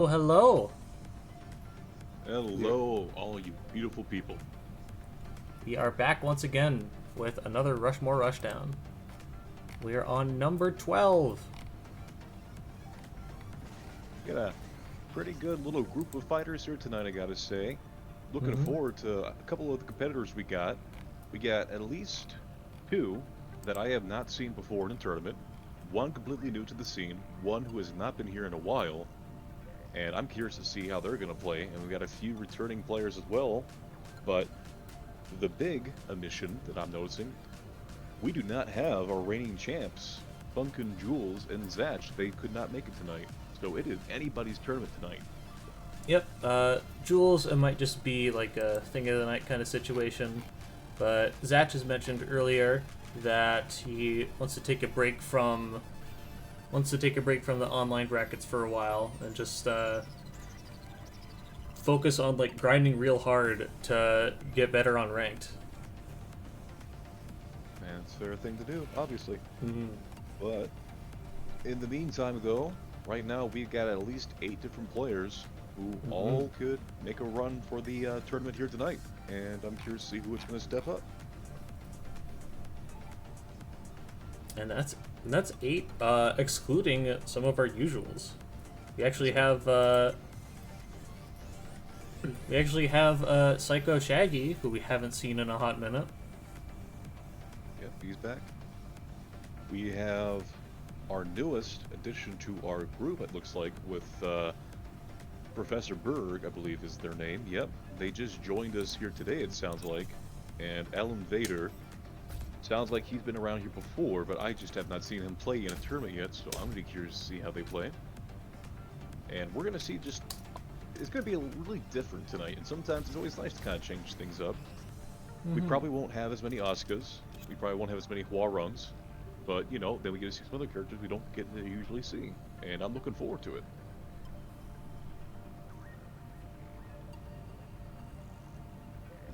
Oh, hello. Hello, all you beautiful people. We are back once again with another Rushmore Rushdown. We are on number 12. We got a pretty good little group of fighters here tonight, I gotta say. Looking Mm-hmm. forward to a couple of the competitors we got. We got at least two that I have not seen before in a tournament. One completely new to the scene, one who has not been here in a while, and I'm curious to see how they're gonna play. And we got a few returning players as well. But the big omission that I'm noticing, we do not have our reigning champs, Funkin' Jules and Zatch. They could not make it tonight. So it is anybody's tournament tonight. Yep, Jules, it might just be like a thing of the night kind of situation. But Zach has mentioned earlier that he wants to take a break from the online brackets for a while and just focus on like grinding real hard to get better on ranked. And it's a fair thing to do, obviously. Mm-hmm. But in the meantime, though, right now we've got at least 8 different players who Mm-hmm. all could make a run for the tournament here tonight. And I'm curious to see who is going to step up. And that's eight, excluding some of our usuals. We actually That's right. have Psycho Shaggy, who we haven't seen in a hot minute. Yep, he's back. We have our newest addition to our group, it looks like, with Professor Berg, I believe is their name. Yep, they just joined us here today, it sounds like. And Alan Vader, sounds like he's been around here before, but I just have not seen him play in a tournament yet, so I'm going to be curious to see how they play. And we're going to see just, it's going to be really different tonight, and sometimes it's always nice to kind of change things up. We Mm-hmm. probably won't have as many Oscars, we probably won't have as many Huarungs, but, you know, then we get to see some other characters we don't get to usually see, and I'm looking forward to it.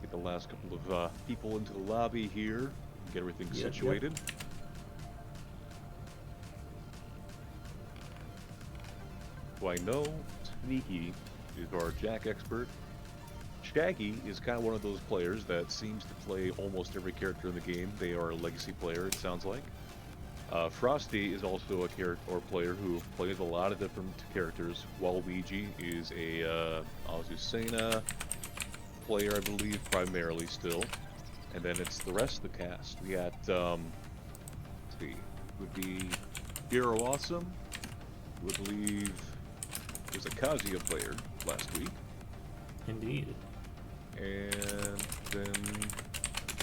Get the last couple of people into the lobby here, get everything Yep, yep. situated. Who I know, Sneaky is our Jack expert. Shaggy is kind of one of those players that seems to play almost every character in the game. They are a legacy player, it sounds like. Frosty is also a character or player who plays a lot of different characters. Waluigi is a Azucena player, I believe, primarily still. And then it's the rest of the cast. We got, let's see, would be Hero Awesome, who I believe was a Kazuya player last week. Indeed. And then,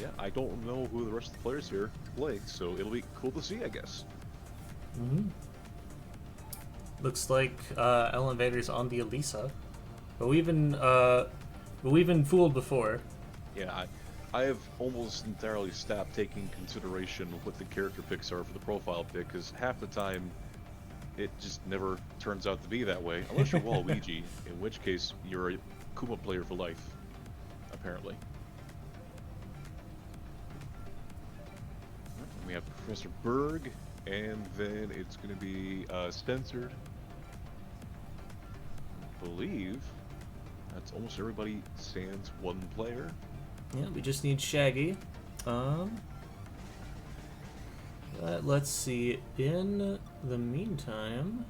yeah, I don't know who the rest of the players here play, so it'll be cool to see, I guess. Mm-hmm. Looks like Elevator's on the Elisa, but we've been fooled before. Yeah, I have almost entirely stopped taking consideration what the character picks are for the profile pick, because half the time it just never turns out to be that way, unless you're Waluigi, in which case you're a Kuma player for life, apparently. And we have Professor Berg, and then it's going to be censored. I believe that's almost everybody sans one player. Yeah, we just need Shaggy. Let's see. In the meantime,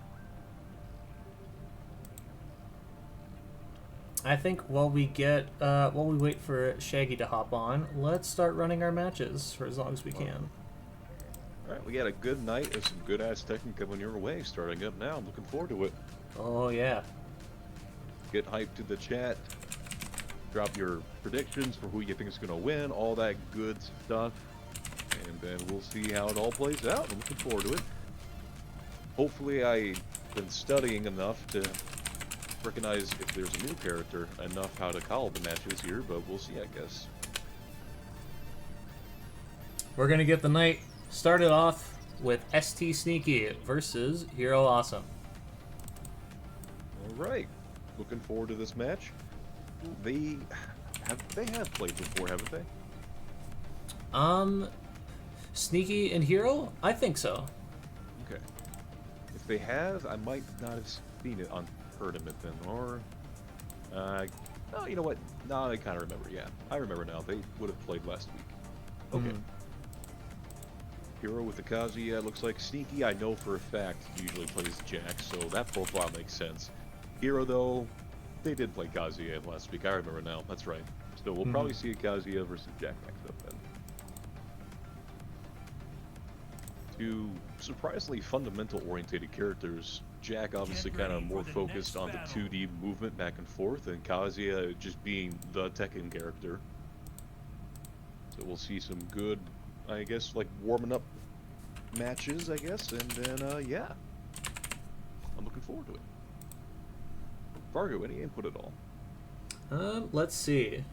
I think while we wait for Shaggy to hop on, let's start running our matches for as long as we can. Alright, we got a good night of some good ass Tekken coming your way starting up now. I'm looking forward to it. Oh yeah. Get hyped to the chat. Drop your predictions for who you think is going to win, all that good stuff. And then we'll see how it all plays out. I'm looking forward to it. Hopefully I've been studying enough to recognize if there's a new character, enough how to call the matches here, but we'll see, I guess. We're gonna get the night started off with ST Sneaky versus Hero Awesome. Alright, looking forward to this match. They have played before, haven't they? Um, Sneaky and Hero? I think so. Okay. If they have, I might not have seen it on tournament then, or oh, you know what? No, I kind of remember. Yeah, I remember now. They would have played last week. Okay. Hero with the Kazuya, looks like Sneaky, I know for a fact, usually plays Jack, so that profile makes sense. Hero, though, they did play Kazuya last week, I remember now, that's right. So we'll probably see a Kazuya versus Jack next up then. Two surprisingly fundamental-orientated characters. Jack obviously kind of more focused on the 2D movement back and forth, and Kazuya just being the Tekken character. So we'll see some good, I guess, like warming up matches, I guess, and then, yeah. I'm looking forward to it. Fargo, any input at all? Let's see.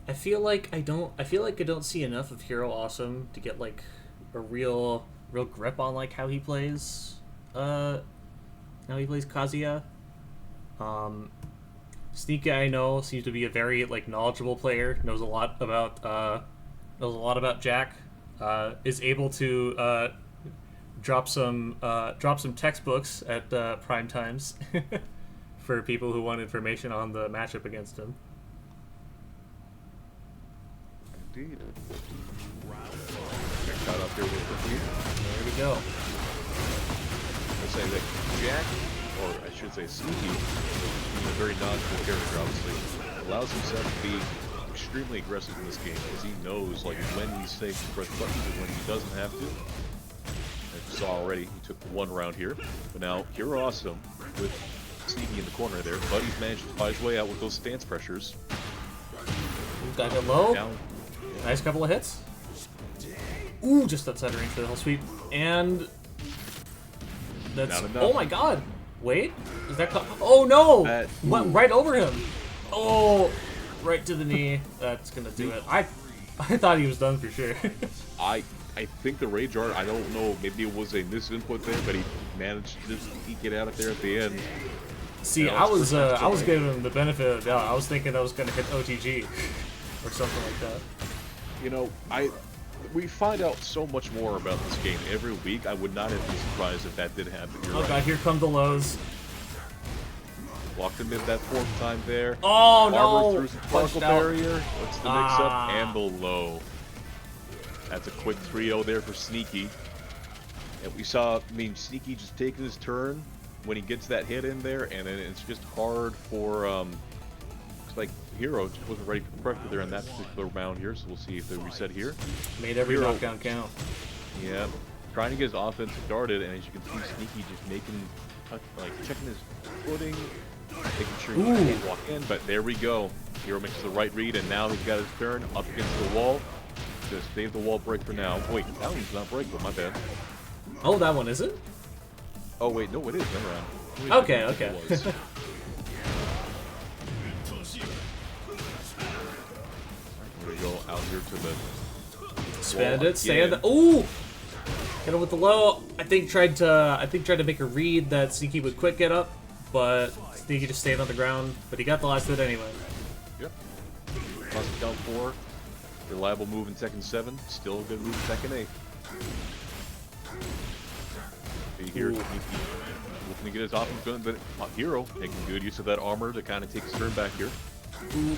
I feel like I don't see enough of Hero Awesome to get like a real grip on like how he plays Kazuya. Sneaky, I know, seems to be a very like knowledgeable player, knows a lot about Jack, is able to drop some textbooks at prime times for people who want information on the matchup against him. Indeed. Got up here with the team. There we go. I say that Jack, or I should say Sneaky, being a very knowledgeable character, obviously, allows himself to be extremely aggressive in this game because he knows like when he's safe to press buttons and when he doesn't have to. As you saw already, he took one round here, but now Hero Awesome with Sneaky in the corner there. Buddy's managed to fight his way out with those stance pressures. Got it low. Down. Nice couple of hits. Ooh, just outside range for the whole sweep. And that's... Oh my god! Wait, is that... Oh no! Went right over him! Oh, right to the knee. That's gonna do it. I thought he was done for sure. I think the Rage Art, I don't know, maybe it was a misinput there, but he managed to just get out of there at the end. See, I was giving him the benefit of the doubt. I was thinking I was gonna hit OTG or something like that. You know, we find out so much more about this game every week. I would not have been surprised if that did happen. You're right. God, here come the lows. Walked him in that fourth time there. Oh no! Through the sparkle barrier. What's the mix-up? And the low. That's a quick 3-0 there for Sneaky. And we saw, I mean, Sneaky just taking his turn when he gets that hit in there, and then it's just hard for, looks like Hero just wasn't ready for the pressure there in that particular round here, so we'll see if they reset here. Made every knockdown count. Yeah, trying to get his offense started, and as you can see, Sneaky just making, like, checking his footing, making sure he can't walk in, but there we go. Hero makes the right read, and now he's got his turn up against the wall. Just save the wall break for now. Wait, that one's not breakable, my bad. Oh, that one isn't? Oh wait, no, it is. Never mind. Okay, okay. There we go, out here to the Spanned it, stand. Ooh! Hit him with the low. I think tried to make a read that Sneaky would quick get up, but Sneaky just stayed on the ground. But he got the last hit anyway. Yep. Plus down 4. Reliable move in Tekken 7. Still a good move in Tekken 8. See here, Sneaky looking to get his offense going, but Hero making good use of that armor to kind of take his turn back here.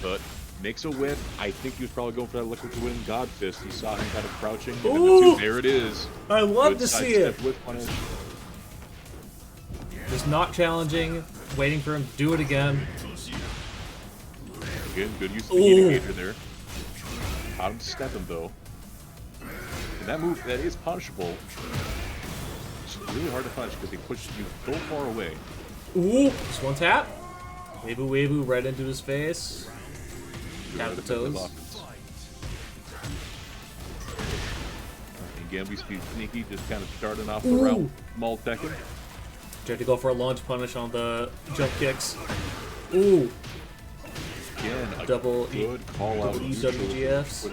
But makes a win. I think he was probably going for that liquid to win God Fist. He saw him kind of crouching. And then there it is. I love to see it. Punish. Just not challenging, waiting for him to do it again. Again, good use of the indicator there. Caught him stepping though. And that move, that is punishable. It's really hard to punish because he pushes you so far away. Ooh, just one tap. Weebu right into his face. Tap the toes. Again, we see Sneaky just kind of starting off the round small Tekken. Tried to go for a launch punish on the jump kicks. Ooh. Again, a double good call out. EWGFs.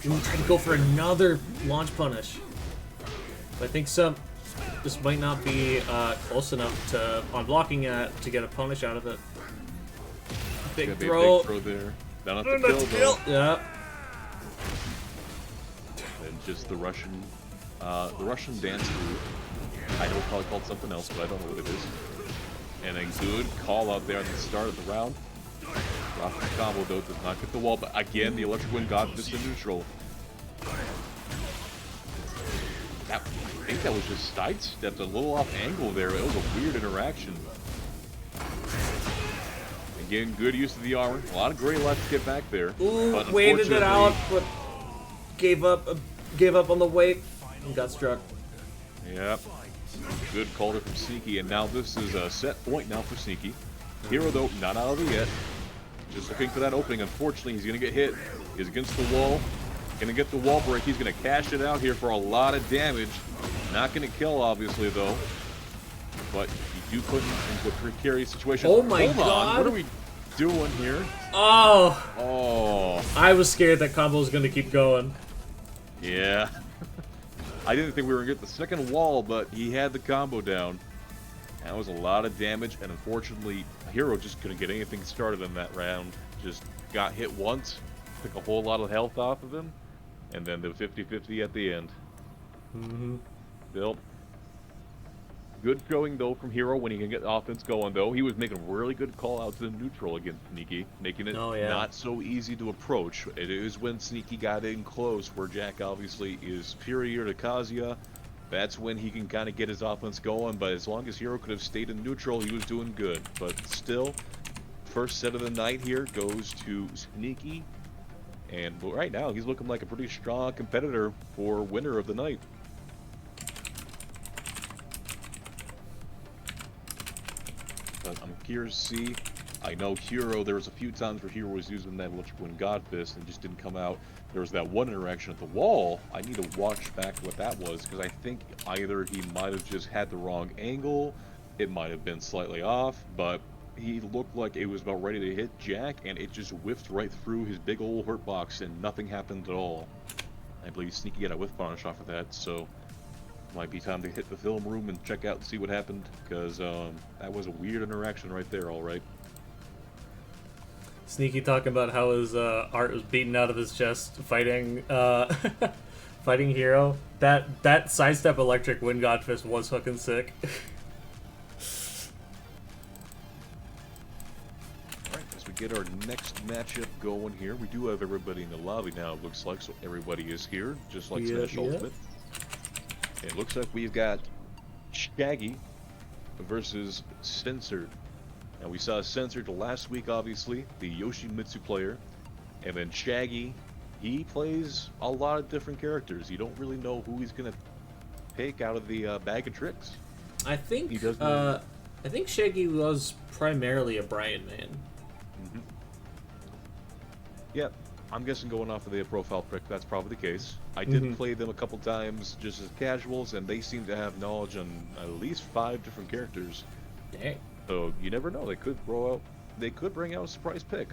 Trying to go for another launch punish. But I think this might not be close enough to on blocking it to get a punish out of it. Big throw. Big throw there. Down at the kill though. Yeah. and just the Russian dance move. I know it's probably called something else, but I don't know what it is. And a good call out there at the start of the round. Drops the combo though, does not get the wall, but again, the electric wind got this in neutral. I think that was just sidestepped a little off angle there. It was a weird interaction. Again, good use of the armor. A lot of gray left to get back there. Ooh, waited it out, but gave up on the weight and got struck. Yep. Good call there from Sneaky, and now this is a set point now for Sneaky. Hero, though, not out of it yet. Just looking for that opening. Unfortunately, he's going to get hit. He's against the wall. Going to get the wall break. He's going to cash it out here for a lot of damage. Not going to kill, obviously, though. But you do put him into a precarious situation. Oh my god! What are we doing here? Oh! I was scared that combo was going to keep going. Yeah. I didn't think we were going to get the second wall, but he had the combo down. That was a lot of damage, and unfortunately, Hero just couldn't get anything started in that round. Just got hit once, took a whole lot of health off of him, and then the 50-50 at the end. Still, good going, though, from Hero when he can get the offense going, though. He was making a really good call out to the neutral against Sneaky, making it not so easy to approach. It is when Sneaky got in close, where Jack obviously is superior to Kazuya. That's when he can kind of get his offense going, but as long as Hero could have stayed in neutral, he was doing good. But still, first set of the night here goes to Sneaky, and right now he's looking like a pretty strong competitor for winner of the night. But I'm curious to see. I know Hero, there was a few times where Hero was using that Electric Wind God Fist and just didn't come out. There was that one interaction at the wall. I need to watch back what that was, because I think either he might have just had the wrong angle, it might have been slightly off, but he looked like it was about ready to hit Jack, and it just whiffed right through his big old hurt box, and nothing happened at all. I believe Sneaky got a whiff punish off of that, so might be time to hit the film room and check out and see what happened, because that was a weird interaction right there, alright. Sneaky talking about how his art was beaten out of his chest fighting fighting Hero. That sidestep electric wind god fist was fucking sick. Alright, as we get our next matchup going here, we do have everybody in the lobby now, it looks like, so everybody is here, just like Smash Ultimate. It looks like we've got Shaggy versus Censored. Now we saw Censored last week, obviously, the Yoshimitsu player, and then Shaggy, he plays a lot of different characters. You don't really know who he's gonna pick out of the bag of tricks. I think Shaggy was primarily a Brian man. Yep, I'm guessing going off of the profile pic, that's probably the case. I did play them a couple times just as casuals, and they seem to have knowledge on at least 5 different characters. Dang. So you never know, they could bring out a surprise pick.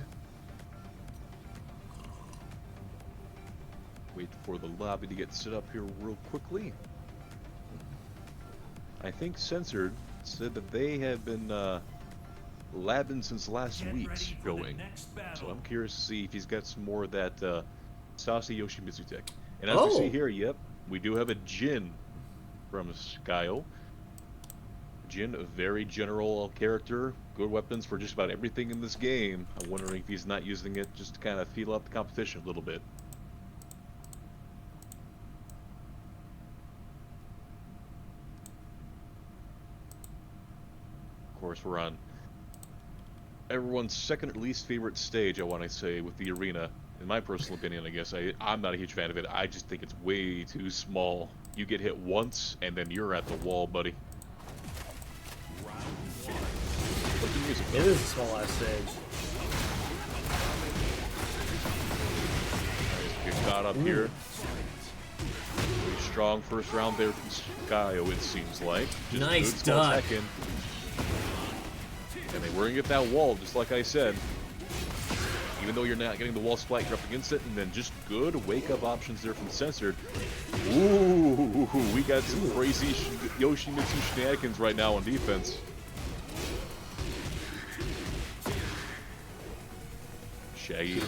Wait for the lobby to get set up here real quickly. I think Censored said that they have been labbing since last week's showing. So I'm curious to see if he's got some more of that saucy Yoshimitsu tech. And as we see here, yep, we do have a Jin from Skyo. Jin, a very general character, good weapons for just about everything in this game. I'm wondering if he's not using it just to kind of feel out the competition a little bit. Of course, we're on everyone's second or least favorite stage, I want to say, with the arena. In my personal opinion, I guess, I'm not a huge fan of it. I just think it's way too small. You get hit once, and then you're at the wall, buddy. It is a small ass stage. Nice, get caught up here. Pretty strong first round there from Skyo, it seems like. Just nice duck. And they were gonna get that wall, just like I said. Even though you're not getting the wall splat, you're up against it, and then just good wake-up options there from Censored. Ooh, we got some crazy Yoshimitsu shenanigans right now on defense. Shaggy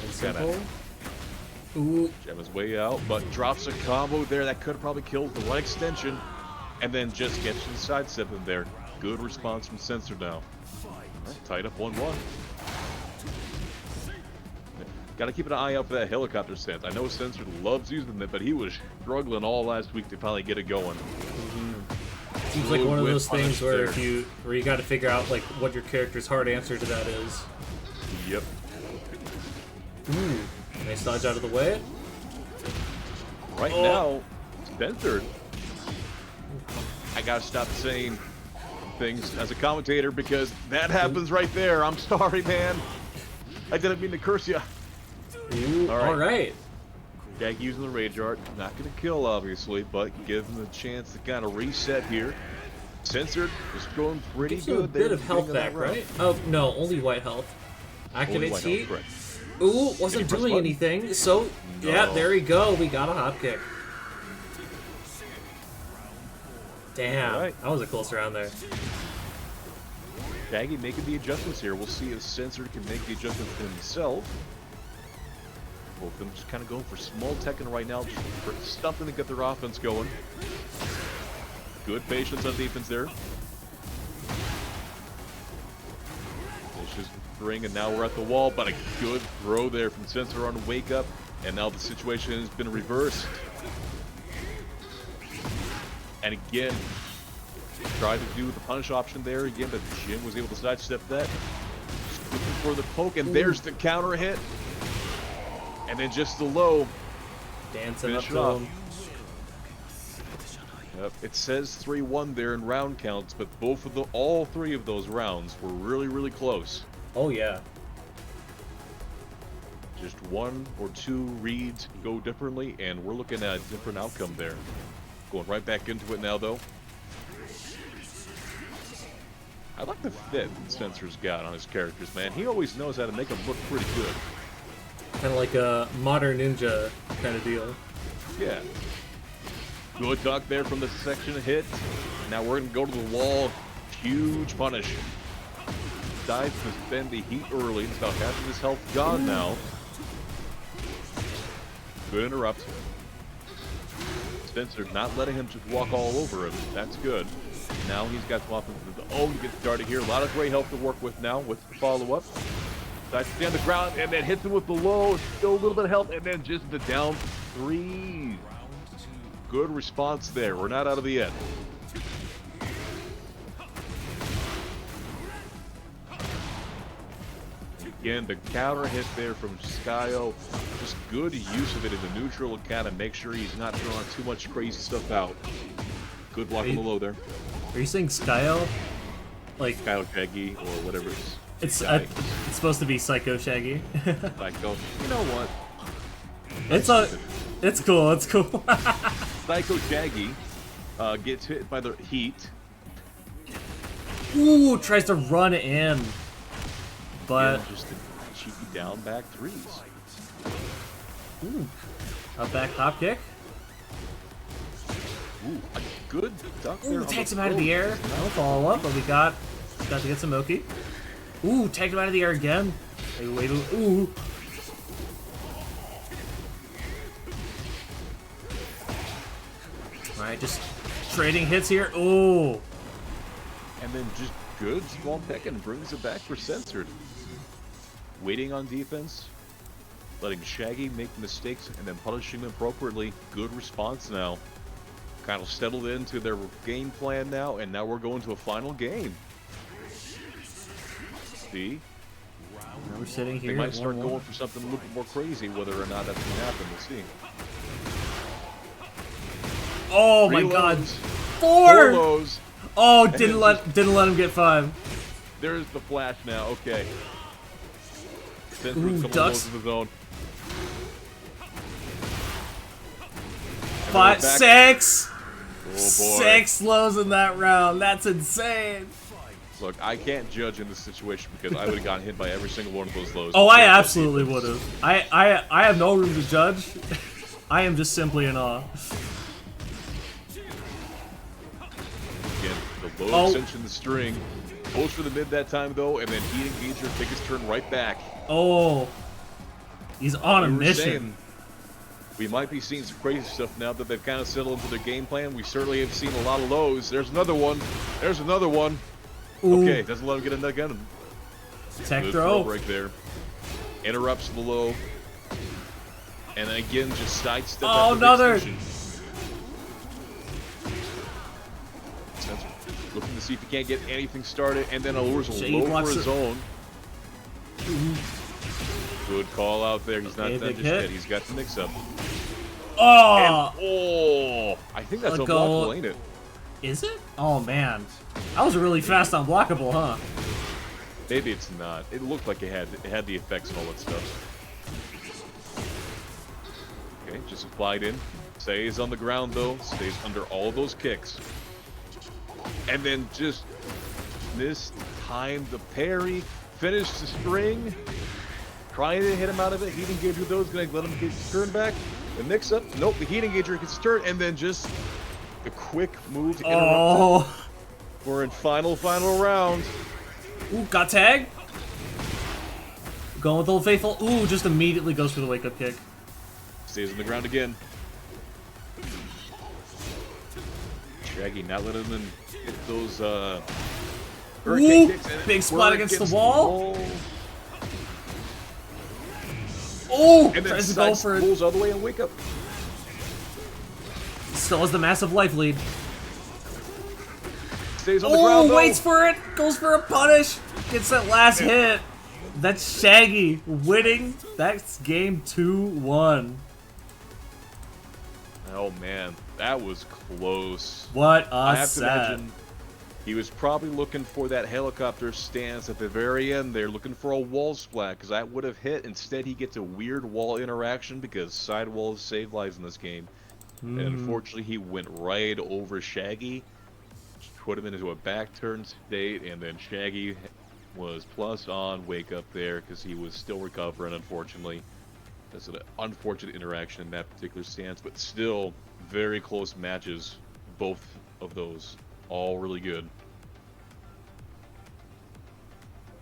Ooh. Jam his way out, but drops a combo there that could have probably killed the right extension. And then just gets to the sidestep in there. Good response from Sensor now. Right, tied up 1-1. Got to keep an eye out for that helicopter stance. I know Sensor loves using it, but he was struggling all last week to finally get it going. Seems like one of those things where you got to figure out like what your character's hard answer to that is. Yep. Ooh, nice dodge out of the way. Right now, Sensor. I gotta stop saying things as a commentator because that happens right there. I'm sorry, man. I didn't mean to curse you. Ooh, all right. Jag using the Rage Art. Not gonna kill, obviously, but give him the chance to kind of reset here. Censored is going pretty good. A bit of health back, right? Oh, no, only white health. Activates heat. Ooh, wasn't doing anything. So, yeah, there we go. We got a hop kick. Damn, that was a close round there. Shaggy making the adjustments here. We'll see if Censored can make the adjustments himself. Both of them just kind of going for small Tekken right now, just for something to get their offense going. Good patience on defense there. Vicious ring, and now we're at the wall, but a good throw there from Censored on the wake up, and now the situation has been reversed. And again, tried to do the punish option there again, but Jim was able to sidestep that. Just looking for the poke, and there's the counter hit. And then just the low. Dancing up to him. Yep, it says 3-1 there in round counts, but all three of those rounds were really, really close. Oh yeah. Just one or two reads go differently, and we're looking at a different outcome there. Going right back into it now, though. I like the fit Sensor's got on his characters, man. He always knows how to make them look pretty good. Kind of like a modern ninja kind of deal. Yeah. Good duck there from the section hit. Now we're going to go to the wall. Huge punish. Dives to spend the heat early. It's about half of his health gone now. Good interrupt. Spencer not letting him just walk all over him. That's good. Now he's got some offense of his own to get started here. A lot of great help to work with now with the follow-up. Dives to the ground and then hits him with the low. Still a little bit of help and then just the down three. Good response there. We're not out of the end. Again, the counter hit there from Skyo. Just good use of it in the neutral to kind of make sure he's not throwing too much crazy stuff out. Good block on the low there. Are you saying Skyo? Like Skyo Shaggy or whatever it's supposed to be Psycho Shaggy. Psycho. You know what? It's cool. It's cool. Psycho Shaggy gets hit by the heat. Ooh, tries to run in. But just a cheeky down back threes. Ooh, a back hop kick. Ooh, a good duck there. Ooh, takes him out of the air. No follow up, but we got to get some Moki. Ooh, takes him out of the air again. Wait, ooh. All right, just trading hits here. Ooh. And then just good small Tekken brings it back for Censored. Waiting on defense, letting Shaggy make mistakes and then punishing them appropriately. Good response now. Kind of settled into their game plan now, and now we're going to a final game. See? Now we're sitting here. They might start going for something a little bit more crazy, whether or not that's going to happen. We'll see. Oh my God! Four lows. Oh, didn't let him get 5. There's the flash now. Okay. Ooh, ducks. In the zone. 5, 6. Oh boy. 6 lows in that round. That's insane. Look, I can't judge in this situation because I would have gotten hit by every single one of those lows. Oh, I absolutely would have. I have no room to judge. I am just simply in awe. Again, the low extension, the string. Goes for the mid that time though, and then Heat Engager take his turn right back. Oh, he's on a mission. We might be seeing some crazy stuff now that they've kind of settled into their game plan. We certainly have seen a lot of lows. There's another one. There's another one. Ooh. Okay, doesn't let him get a nug gun. Tech Good throw. break there. Interrupts the low. And then again, just sidestep. Oh, another. Spencer looking to see if he can't get anything started, and then allures a Shade low for his it. own. Good call out there. He's not done just yet. He's got the mix-up. Oh! And, oh! I think that's unblockable, ain't it? Is it? Oh, man. That was really fast unblockable, huh? Maybe it's not. It looked like it had the effects and all that stuff. Okay, just applied in. Stays on the ground, though. Stays under all those kicks. And then just mistimed the parry. Finished the string. Trying to hit him out of it. Heat engager, though, is going to let him get his turn back. The mix-up. Nope, the heat engager gets his turn. And then just the quick move to interrupt it. We're in final round. Ooh, got tag. Going with Old Faithful. Ooh, just immediately goes for the wake-up kick. Stays on the ground again. Shaggy not letting them hit those hurricane kicks. And big spot against the wall. Oh, and then tries to go for it. Pulls all the way and wake up. Still has the massive life lead. Stays on the ground, though. Waits for it. Goes for a punish. Gets that last hit. That's Shaggy winning. That's game 2-1. Oh man, that was close. What a I have set. to imagine he was probably looking for that helicopter stance at the very end. They're looking for a wall splat because that would have hit. Instead, he gets a weird wall interaction because side walls save lives in this game. And unfortunately, he went right over Shaggy, put him into a back turn state, and then Shaggy was plus on wake up there because he was still recovering, unfortunately. That's an unfortunate interaction in that particular stance, but still very close matches, both of those. All really good.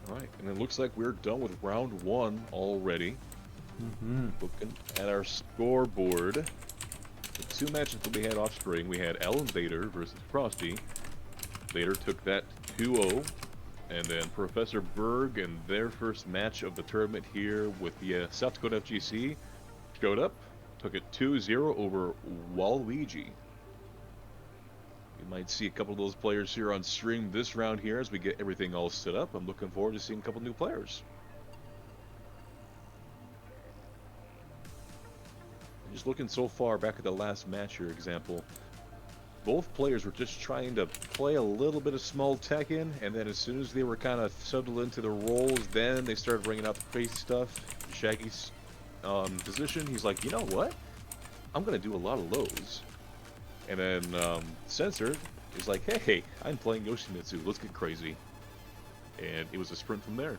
Alright, and it looks like we're done with round 1 already. Looking at our scoreboard, the 2 matches that we had off screen, we had Ellen Vader versus Frosty. Vader took that 2-0. And then Professor Berg in their first match of the tournament here with the South Dakota FGC showed up, took it 2-0 over Waluigi. You might see a couple of those players here on stream this round here as we get everything all set up. I'm looking forward to seeing a couple new players. Just looking so far back at the last match here example, both players were just trying to play a little bit of small Tekken, and then as soon as they were kind of settled into the roles, then they started bringing out the crazy stuff. Shaggy's position, he's like, you know what? I'm going to do a lot of lows. And then Censored is like, hey, I'm playing Yoshimitsu, let's get crazy. And it was a sprint from there.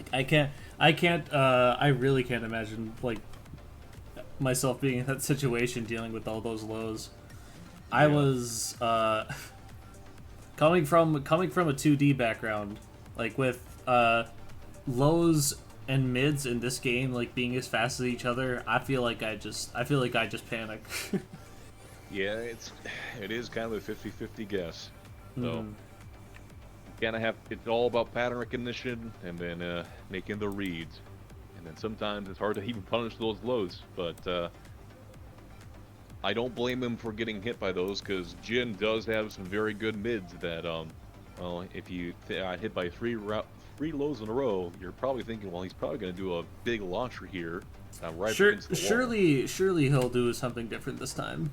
Like I really can't imagine like myself being in that situation dealing with all those lows. Yeah. I was coming from a 2D background, like with lows and mids in this game like being as fast as each other. I feel like I just panic. Yeah, it is kind of a 50-50 guess. So kind of have, it's all about pattern recognition and then making the reads, and then sometimes it's hard to even punish those lows, but I don't blame him for getting hit by those because Jin does have some very good mids that well, if you hit by three lows in a row, you're probably thinking, well, he's probably going to do a big launcher here right against the wall. Surely he'll do something different this time.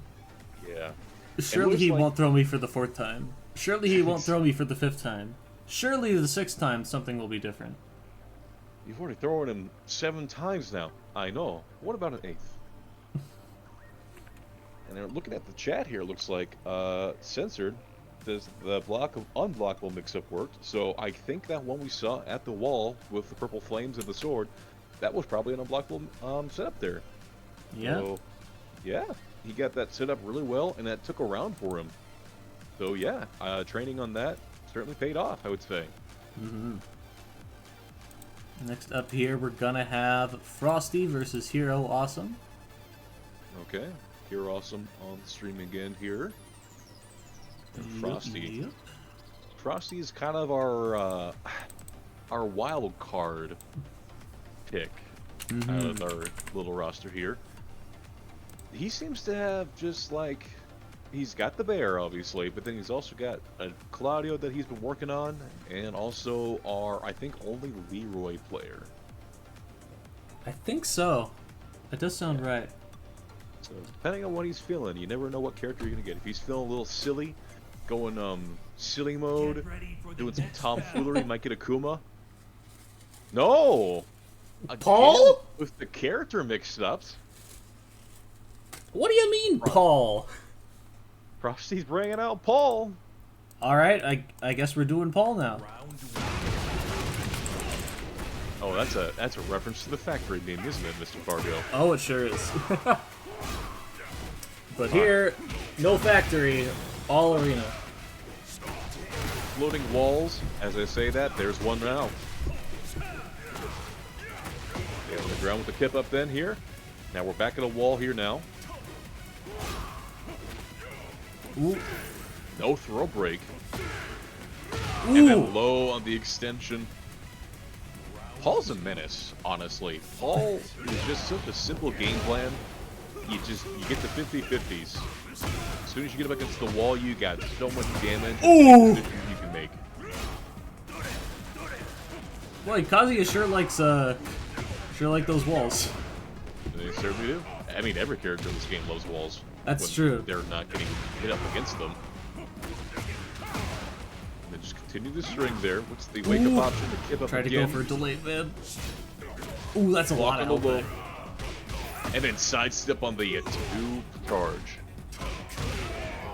Yeah. Surely he won't throw me for the 4th time. Surely he won't throw me for the 5th time. Surely the 6th time something will be different. You've already thrown him 7 times now. I know. What about an 8th? And then looking at the chat here, it looks like Censored, does the unblockable mix-up worked. So I think that one we saw at the wall with the purple flames and the sword, that was probably an unblockable setup there. Yeah. So, yeah. he got that set up really well, and that took a round for him. So yeah, training on that certainly paid off, I would say. Mm-hmm. Next up here, we're gonna have Frosty versus Hero Awesome. Okay, Hero Awesome on the stream again here. And Frosty. Yep. Frosty is kind of our wild card pick out of our little roster here. He seems to have just like, he's got the bear obviously, but then he's also got a Claudio that he's been working on, and also our, I think, only Leroy player. I think so. That does sound right. So depending on what he's feeling, you never know what character you're gonna get. If he's feeling a little silly, going silly mode, doing some tomfoolery, you might get a Kuma. No! Again, Paul? with the character mix-ups. What do you mean, Paul? Frosty's bringing out Paul. Alright, I guess we're doing Paul now. Oh, that's a reference to the factory name, isn't it, Mr. Fargo? Oh, it sure is. But here, no factory, all arena. Floating walls, as I say that, there's one now. Okay, on the ground with the kip up then here. Now we're back at a wall here now. Ooh. No throw break. Ooh. And then low on the extension. Paul's a menace, honestly. Paul is just such a simple game plan. You get the 50-50s. As soon as you get up against the wall, you got so much damage Ooh. you can make. Boy, Kazuya sure likes those walls. They certainly do. I mean, every character in this game loves walls. That's when true. They're not getting hit up against them. And then just continue the string there. What's the wake up option? The kip up Try to again. go for a delayed man. Ooh, that's a Walk lot of on the help. low. And then sidestep on the 2 charge.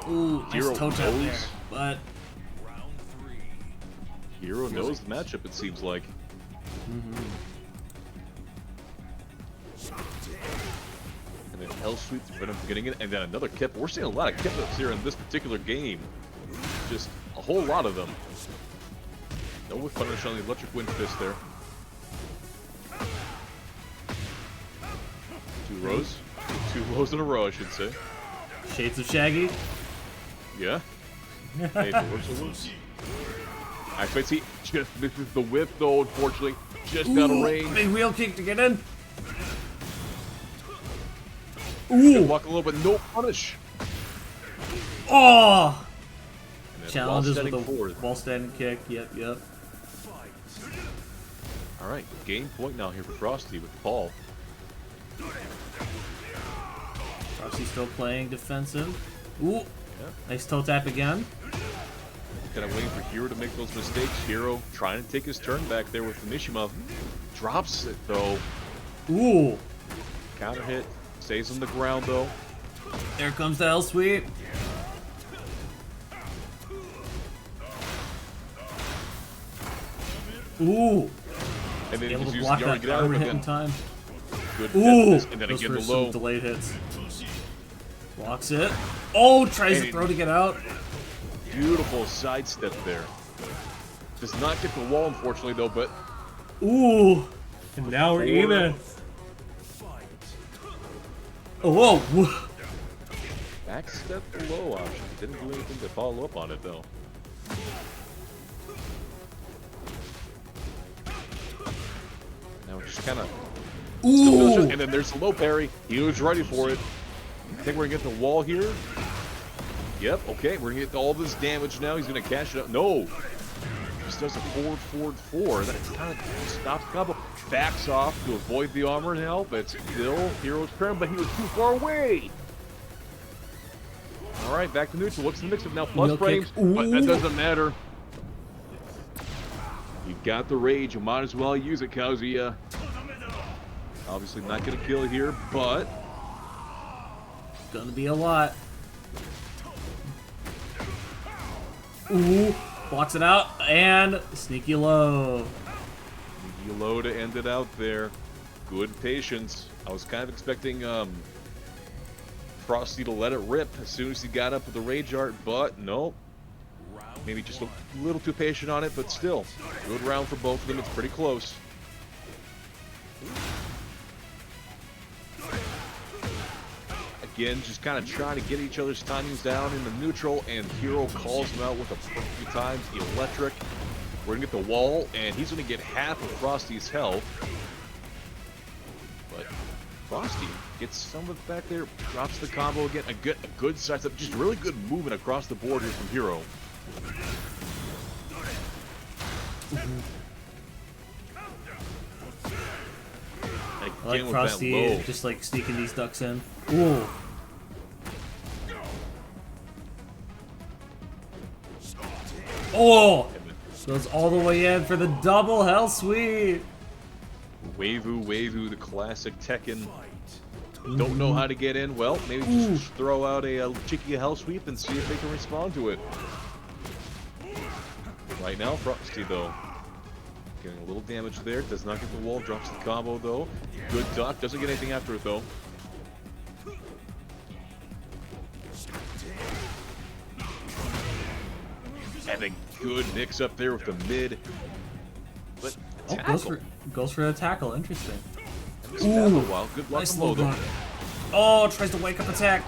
Ooh, nice Hero toe tap knows. there. But Hero knows the matchup, it seems like. And then Hell Sweep to prevent him from getting it, and then another kip. We're seeing a lot of kip ups here in this particular game. Just a whole lot of them. No whip punish on the electric wind fist there. 2 rows. 2 rows in a row, I should say. Shades of Shaggy. Yeah. Hey, if it works, it works. I see. Just misses the whip, though, unfortunately. Just out of range. Big wheel kick to get in. Ooh. Walk a little bit, no punish. Oh! Challenges Challenges with a forward. wall standing kick. Yep. All right, game point now here for Frosty with Paul. Frosty's still playing defensive. Ooh! Yeah. Nice toe tap again. Kind of waiting for Hero to make those mistakes. Hero trying to take his turn back there with the Mishima. Drops it though. Ooh! Counter hit. Stays on the ground though. There comes the L sweep. Ooh! And then Able just to use block the arm to that get out of armor it. hit in Then time. good Ooh! fitness. And then Goes again for the some low. delayed hits. Blocks it. Oh! Tries to throw to get out. Beautiful sidestep there. Does not get the wall, unfortunately, though, but... Ooh! And now we're even. Oh, whoa! Backstep the low option. Didn't do anything to follow up on it, though. Now we're just kind of... Ooh! And then there's the low parry. He was ready for it. I think we're going to get the wall here. Yep, okay. We're going to get all this damage now. He's going to cash it up. No! Just does a forward. That kind of stops the combo. Backs off to avoid the armor now, but still Hero's turn, but he was too far away. All right, back to neutral. Looks to the mix-up now. Plus frames, but that doesn't matter. You got the rage. You might as well use it, Kazuya. Obviously not going to kill here, but... Gonna be a lot. Ooh! Blocks it out, and sneaky low. Sneaky low to end it out there. Good patience. I was kind of expecting Frosty to let it rip as soon as he got up with the Rage Art, but nope. Maybe just a little too patient on it, but still. Good round for both of them. It's pretty close. Again, just kind of trying to get each other's timings down in the neutral, and Hero calls him out with a perfectly timed electric. We're going to get the wall, and he's going to get half of Frosty's health. But Frosty gets some of it back there, drops the combo again. A good side up, just really good movement across the board here from Hero. I like Frosty just like sneaking these ducks in. Ooh. Oh! Goes all the way in for the double hell sweep. Wavu, the classic Tekken. Don't know how to get in? Well, maybe just throw out a cheeky hell sweep and see if they can respond to it. Right now, Frosty, though, getting a little damage there. Does not get the wall. Drops the combo, though. Good duck. Doesn't get anything after it, though. And a good mix up there with the mid. But goes for a tackle. Interesting. Ooh, wow. Good luck nice low, though. Oh, tries to wake up attack.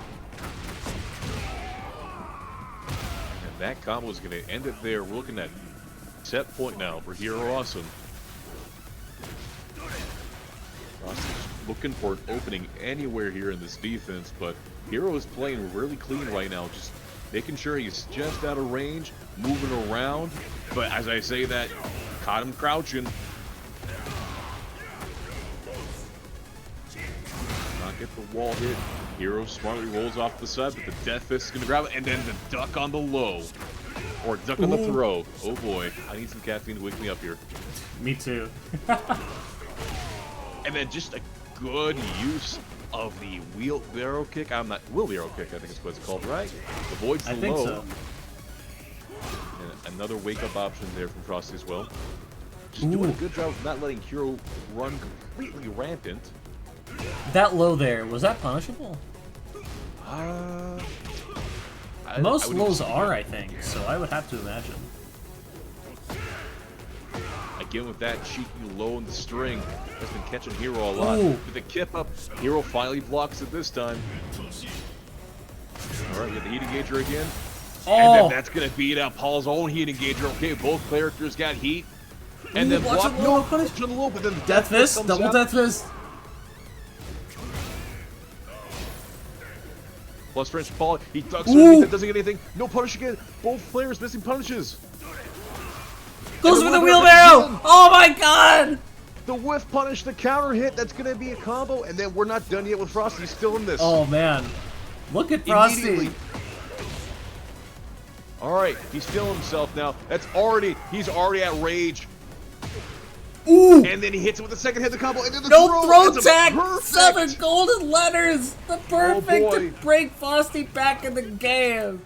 And that combo is going to end it there. We're looking at set point now for Hero Awesome. Frosty's looking for an opening anywhere here in this defense, but Hero is playing really clean right now, just making sure he's just out of range, moving around. But as I say that, caught him crouching. Not get the wall hit. Hero smartly rolls off the side, but the Death Fist is going to grab it, and then the duck on the low. Or duck on the throw. Oh boy, I need some caffeine to wake me up here. Me too. And then just a good use of the wheelbarrow kick. Wheelbarrow kick, I think is what it's called, right? Avoids the low. I think so. And another wake-up option there from Frosty as well. Just doing a good job of not letting Hero run completely rampant. That low there, was that punishable? Most lows are, I think, so I would have to imagine. Again, with that cheeky low in the string, has been catching Hero a lot. With the kip up, Hero finally blocks it this time. All right, we got the heat engager again. And then that's going to beat out Paul's own heat engager. Okay, both characters got heat. And then block. No, punish on the low, but then the Death Fist, double Death Fist. Plus French Paul, he ducks underneath, doesn't get anything. No punish again. Both players missing punishes. Goes for the wheelbarrow! Oh my god! The whiff punish, the counter hit, that's going to be a combo. And then we're not done yet with Frosty. He's still in this. Oh man. Look at Frosty. Alright, he's feeling himself now. He's already at rage. Ooh! And then he hits it with the second hit, the combo, and then the throw tag! 7 golden letters! The perfect to bring Frosty back in the game!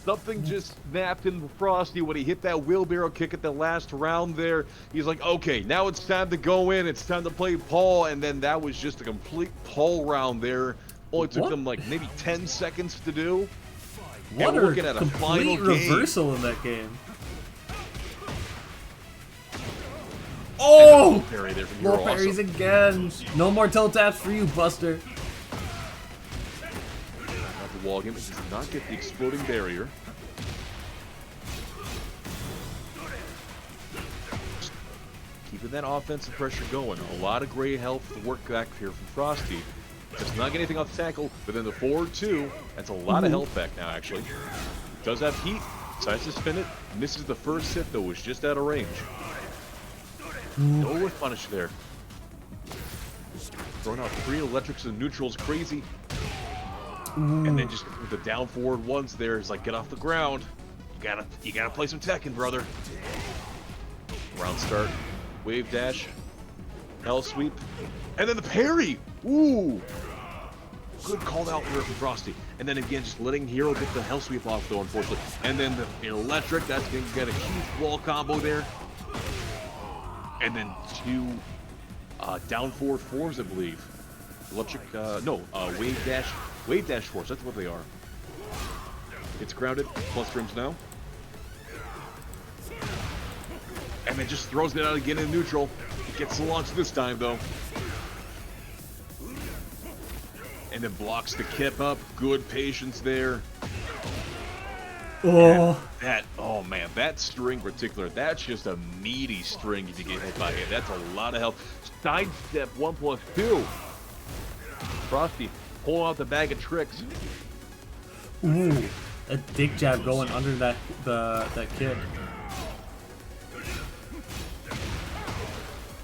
Something just snapped in Frosty when he hit that wheelbarrow kick at the last round there. He's like, okay, now it's time to go in. It's time to play Paul. And then that was just a complete Paul round there. Only took them like maybe 10 seconds to do. What a complete reversal in that game. Oh! Parry there from More parries again. No more toe taps for you, Buster. Not the wall game, but does not get the exploding barrier. Just keeping that offensive pressure going. A lot of great health to work back here from Frosty. Does not get anything off the tackle, but then the forward 2, that's a lot of health back now, actually. Does have heat, decides to spin it, misses the first hit, though, was just out of range. No with punish there. Throwing out 3 electrics and neutrals, crazy. And then just with the down forward ones there, it's like, get off the ground. You gotta play some Tekken, brother. Round start, wave dash, hell sweep, and then the parry. Ooh, good call out there from Frosty. And then again, just letting Hero get the hell sweep off though, unfortunately. And then the electric, that's gonna get a huge wall combo there. And then 2 down forward 4s, I believe. Electric, wave dash Wave dash force, that's what they are. It's grounded, plus trims now. And then just throws it out again in neutral. It gets the launch this time, though. And then blocks the kip up. Good patience there. Oh. Oh man, that string in particular, that's just a meaty string if you get hit by it. That's a lot of health. Sidestep 1+2. Frosty pulling out the bag of tricks. Ooh, a dick jab going under that kick.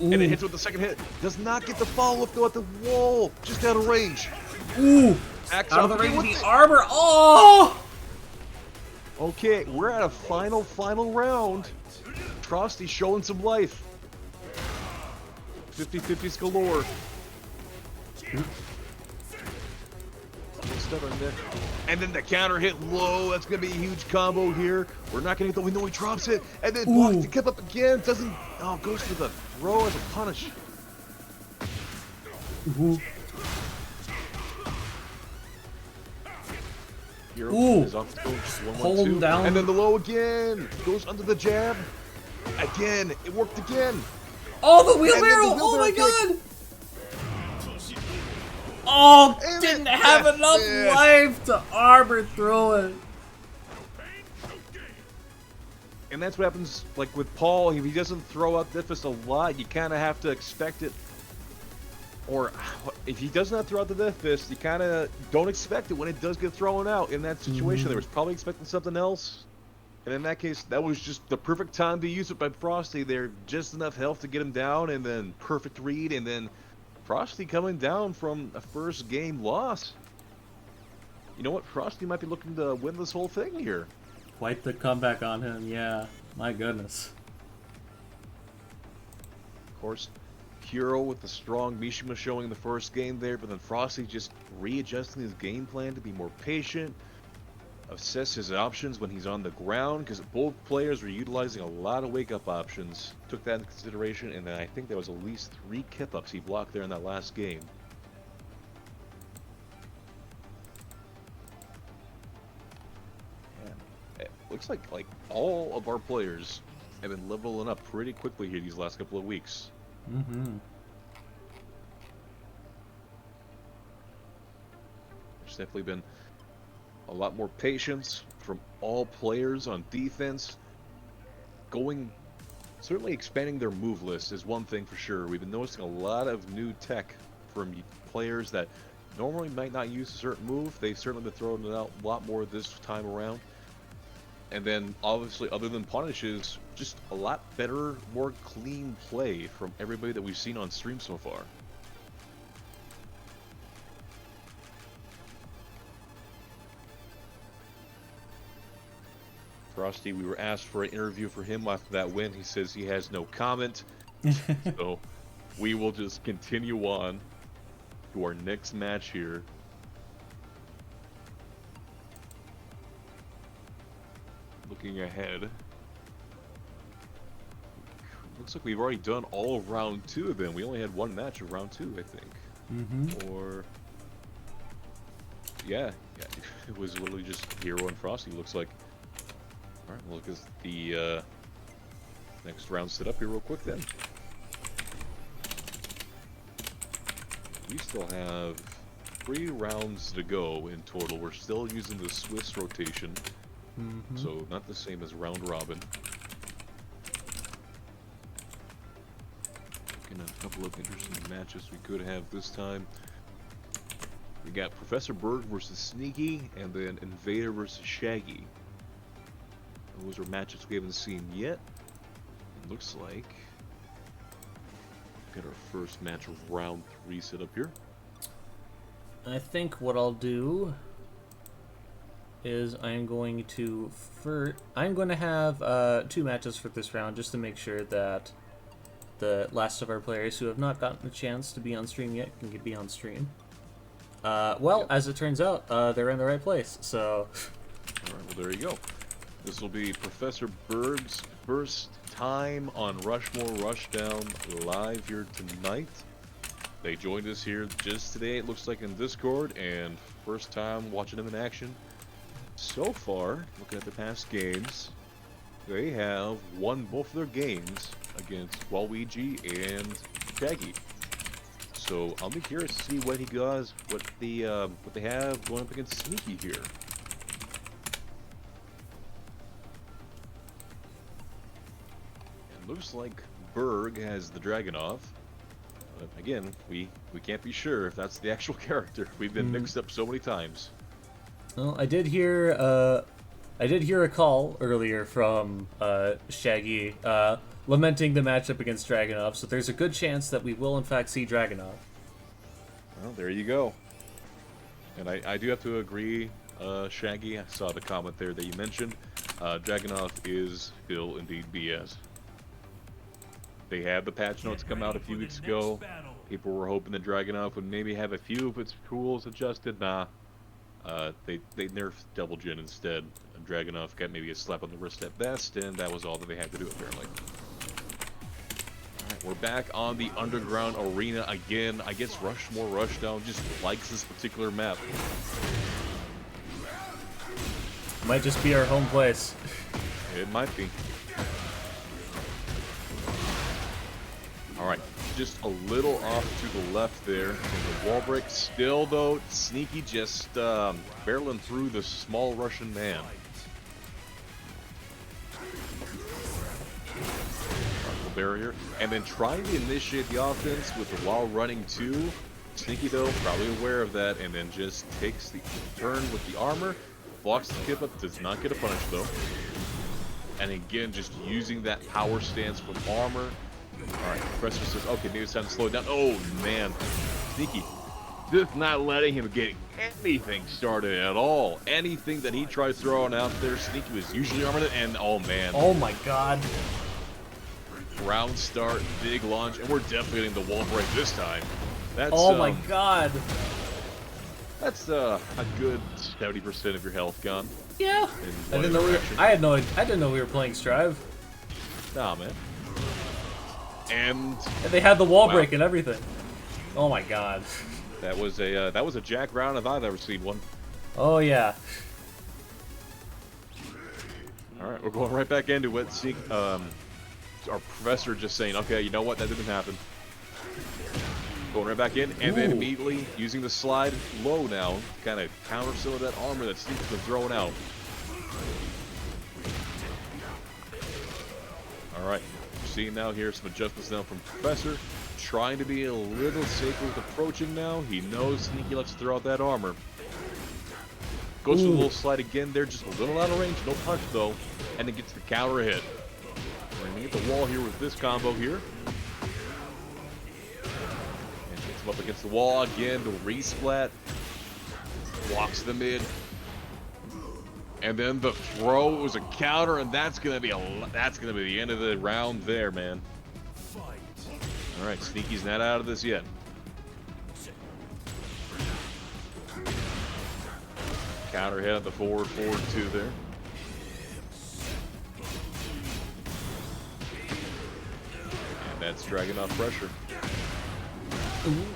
Ooh. And it hits with the second hit. Does not get the follow-up though at the wall. Just out of range. Ooh! Out of the range of the armor. Oh! Okay, we're at a final round. Frosty showing some life. 50-50s galore. And then the counter hit low. That's going to be a huge combo here. We're not going to get the window. He drops it. And then blocks the kip up again. Doesn't. Oh, goes for the throw as a punish. Hero is off the coach. Hold him down. And then the low again. Goes under the jab. Again. It worked again. Oh, the wheelbarrow. Oh, my God. Oh, didn't have enough life to armor through it. And that's what happens, like with Paul. If he doesn't throw out Death Fist a lot, you kind of have to expect it. Or if he does not throw out the Death Fist, you kind of don't expect it when it does get thrown out. In that situation, they was probably expecting something else. And in that case, that was just the perfect time to use it by Frosty. There, just enough health to get him down, and then perfect read, and then Frosty coming down from a first game loss. You know what? Frosty might be looking to win this whole thing here. Quite the comeback on him, yeah. My goodness. Of course, Hero with the strong Mishima showing the first game there, but then Frosty just readjusting his game plan to be more patient, assess his options when he's on the ground, because both players were utilizing a lot of wake-up options. Took that into consideration, and then I think there was at least 3 kip-ups he blocked there in that last game. And it looks like all of our players have been leveling up pretty quickly here these last couple of weeks. There's definitely been a lot more patience from all players on defense. Certainly expanding their move list is one thing for sure. We've been noticing a lot of new tech from players that normally might not use a certain move. They've certainly been throwing it out a lot more this time around. And then obviously, other than punishes, just a lot better, more clean play from everybody that we've seen on stream so far. Frosty, we were asked for an interview for him after that win. He says he has no comment. So we will just continue on to our next match here. Looking ahead. Looks like we've already done all of round 2 of them. We only had one match of round 2, I think. Or... Yeah, it was literally just Hero and Frosty, looks like. Alright, we'll look at the next round set up here real quick then. We still have 3 rounds to go in total. We're still using the Swiss rotation, so not the same as round robin. Looking at a couple of interesting matches we could have this time. We got Professor Berg versus Sneaky, and then Invader versus Shaggy. Those are matches we haven't seen yet. It looks like got our first match of round 3 set up here. I think what I'll do is I'm going to have 2 matches for this round, just to make sure that the last of our players who have not gotten a chance to be on stream yet can be on stream. As it turns out, they're in the right place, so... Alright, well there you go. This will be Professor Berg's first time on Rushmore Rushdown live here tonight. They joined us here just today, it looks like, in Discord, and first time watching him in action. So far, looking at the past games, they have won both of their games against Waluigi and Shaggy. So I'll be curious to see what he does, what they have going up against Sneaky here. It looks like Berg has the Dragunov. But again, we can't be sure if that's the actual character. We've been mixed up so many times. Well, I did hear a call earlier from Shaggy lamenting the matchup against Dragunov, so there's a good chance that we will in fact see Dragunov. Well, there you go. And I do have to agree, Shaggy, I saw the comment there that you mentioned. Dragunov is still indeed BS. They had the patch notes come out a few weeks ago. People were hoping that Dragunov would maybe have a few of its tools adjusted. Nah. They nerfed Double Jin instead. Dragunov got maybe a slap on the wrist at best, and that was all that they had to do apparently. Alright, we're back on the underground arena again. I guess Rushmore Rushdown just likes this particular map. Might just be our home place. It might be. Alright, just a little off to the left there. The wall break still, though, Sneaky just barreling through the small Russian man. Barrier, and then trying to initiate the offense with the while running too. Sneaky, though, probably aware of that, and then just takes the turn with the armor, blocks the skip up, does not get a punish, though. And again, just using that power stance from armor. Alright, Professor says, okay, maybe it's time to slow it down. Oh, man. Sneaky just not letting him get anything started at all. Anything that he tried throwing out there, Sneaky was usually armored, and oh, man. Oh, my God. Round start, big launch, and we're definitely getting the wall break this time. That's, oh, my God. That's a good 70% of your health gone. Yeah. I didn't know we were playing Strive. Nah, man. And they had the wall break and everything. Oh my God. That was a Jack round if I've ever seen one. Oh yeah. All right, we're going right back into it. See, our professor just saying, okay, you know what, that didn't happen. Going right back in, and then immediately using the slide low now, kind of counter some of that armor that Sneaky's been throwing out. All right. Seeing now here some adjustments now from Professor, trying to be a little safer with approaching now. He knows Sneaky likes to throw out that armor. Goes for the little slide again there, just a little out of range, no punch though, and then gets the counter hit. We're gonna get the wall here with this combo here. And gets him up against the wall again, the resplat. Blocks the mid. And then the throw was a counter, and that's gonna be the end of the round there, man. All right, Sneaky's not out of this yet. Counter hit on the forward 2 there. And that's dragging off pressure.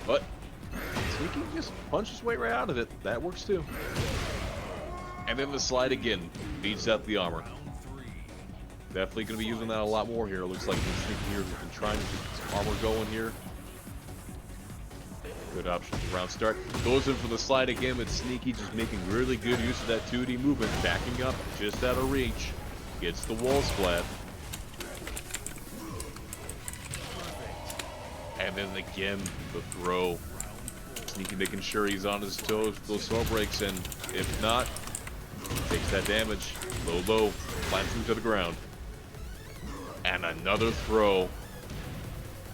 But Sneaky just punched his way right out of it. That works too. And then the slide again, beats out the armor. Definitely going to be using that a lot more here. It looks like Sneaky here has been trying to get some armor going here. Good option for round start. Goes in for the slide again with Sneaky, just making really good use of that 2D movement. Backing up, just out of reach. Gets the wall splat. And then again, the throw. Sneaky making sure he's on his toes with those slow breaks, and if not, takes that damage. Low, plants him to the ground. And another throw.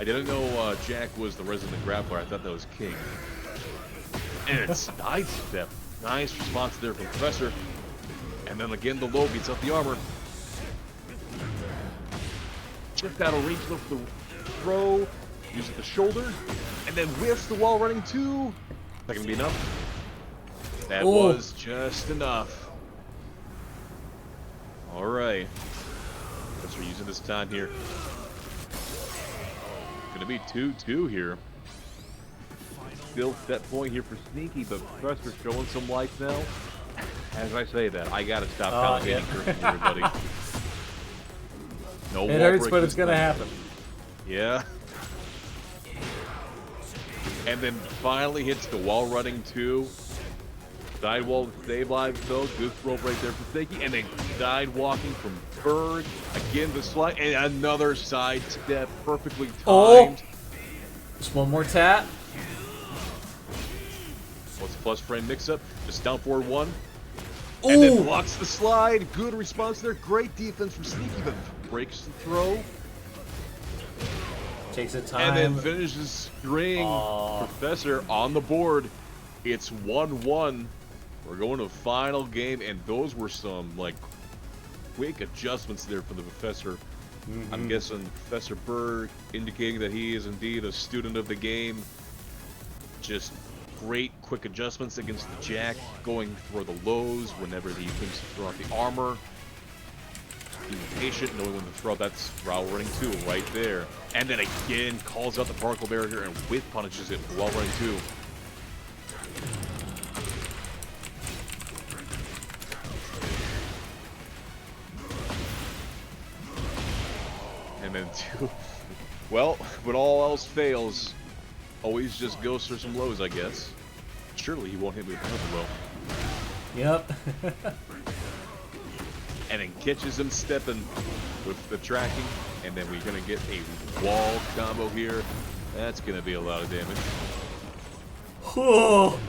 I didn't know Jack was the resident grappler. I thought that was King. And it's nice step. Nice response there from Professor. And then again, the low beats up the armor. Just out of reach with the throw. Uses the shoulder. And then whiffs the wall running too. Is that going to be enough? That was just enough. All right. Guess we're using this time here. Gonna be 2-2 here. still set point here for Sneaky, but Professor showing some life now. As I say that, I gotta stop commentating curses, everybody. No it hurts, but it's gonna happen. Yeah. And then finally hits the wall running too. Sidewall to save lives though. Good throw right there for Sneaky. And then side walking from Berg. Again the slide and another side step perfectly timed. Oh. Just one more tap. What's the plus frame mix up? Just down forward one. Ooh. And then blocks the slide. Good response there. Great defense from Sneaky, but breaks the throw. Takes a time. And then finishes string. Professor on the board. It's 1-1. We're going to final game, and those were some like quick adjustments there for the Professor. I'm guessing Professor Berg indicating that he is indeed a student of the game. Just great quick adjustments against the Jack, going for the lows whenever he thinks to throw out the armor. Being patient, knowing when to throw. That's Raul running 2 right there. And then again calls out the particle barrier and whip punishes it while running 2. And then 2. Well, when all else fails, always just goes for some lows, I guess. Surely he won't hit me with another low. Yep. And then catches him stepping with the tracking. And then we're going to get a wall combo here. That's going to be a lot of damage. Oh.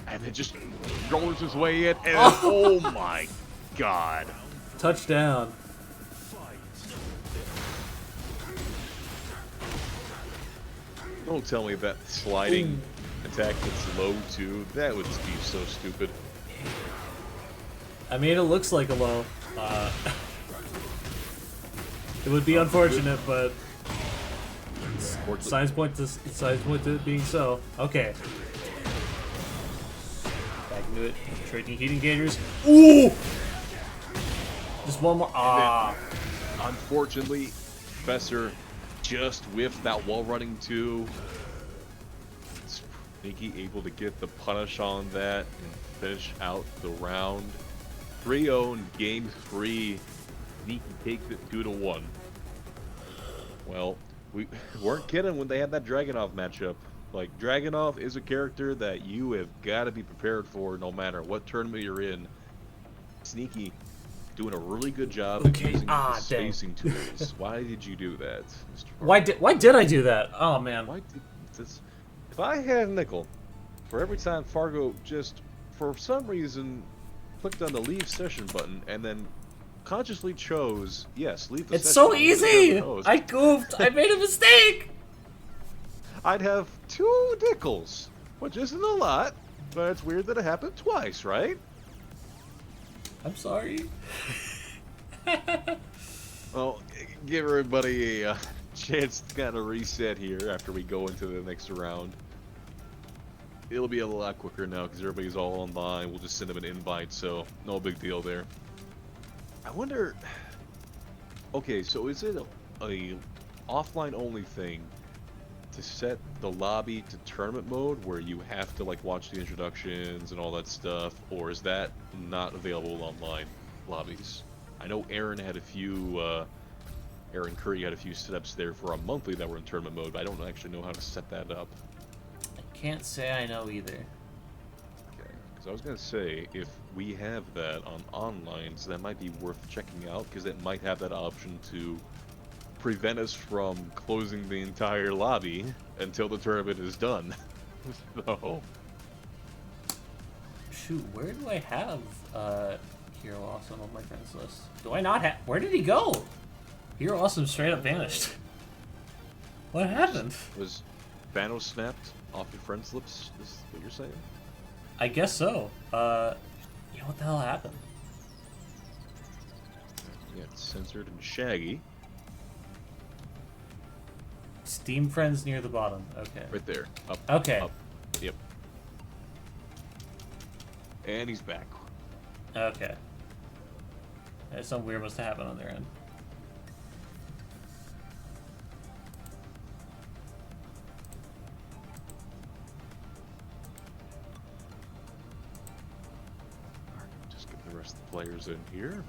And then just rollers his way in. And oh my god. Touchdown. Don't tell me that sliding attack gets low too. That would be so stupid. I mean, it looks like a low. It would be unfortunate, but signs point to it being so. Okay. Back into it. Trading heat engagers. Ooh! Just one more. Unfortunately, Professor just whiffed that wall running too. Sneaky able to get the punish on that and finish out the round. 3-0 in game 3. Sneaky takes it 2-1. Well, we weren't kidding when they had that Dragunov matchup. Like, Dragunov is a character that you have got to be prepared for no matter what tournament you're in. Sneaky doing a really good job of using the spacing tools. Why did you do that, Mr. Fargo? Why did I do that? Oh man. Why did this? If I had a nickel for every time Fargo just, for some reason, clicked on the leave session button and then consciously chose, yes, leave the session. It's so easy! I goofed! I made a mistake! I'd have 2 nickels, which isn't a lot, but it's weird that it happened twice, right? I'm sorry. Well, give everybody a chance to kind of reset here after we go into the next round. It'll be a lot quicker now because everybody's all online. We'll just send them an invite, so no big deal there. I wonder... Okay, so is it a offline only thing to set the lobby to tournament mode where you have to like watch the introductions and all that stuff, or is that not available online lobbies? I know Aaron had a few, Aaron Curry had a few setups there for a monthly that were in tournament mode, but I don't actually know how to set that up. I can't say I know either. Okay, because I was going to say, if we have that on online, so that might be worth checking out, because it might have that option to prevent us from closing the entire lobby until the tournament is done. So... Shoot, where do I have Hero Awesome on my friends list? Do I not have... Where did he go? Hero Awesome straight up vanished. What happened? Was Thanos snapped off your friends' lips, is what you're saying? I guess so. Yeah, what the hell happened? Yeah, it's censored and Shaggy. Steam friends near the bottom. Okay. Right there. Up. Okay. Up. Yep. And he's back. Okay. Something weird must have happened on their end. players in here.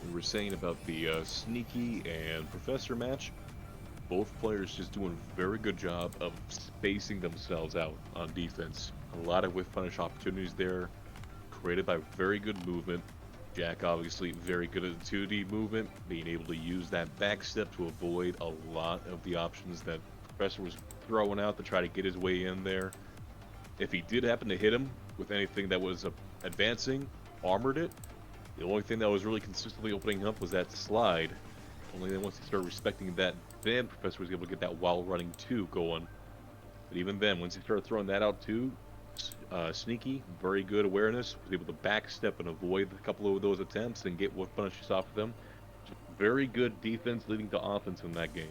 We were saying about the Sneaky and Professor match. Both players just doing a very good job of spacing themselves out on defense. A lot of whiff punish opportunities there, created by very good movement. Jack obviously very good at the 2D movement, being able to use that back step to avoid a lot of the options that Professor was throwing out to try to get his way in there. If he did happen to hit him with anything that was advancing, armored it, the only thing that was really consistently opening up was that slide. Only then once he started respecting that, then Professor was able to get that while running 2 going. But even then, once he started throwing that out too, Sneaky, very good awareness, was able to backstep and avoid a couple of those attempts and get what punishes off of them. Just very good defense leading to offense in that game.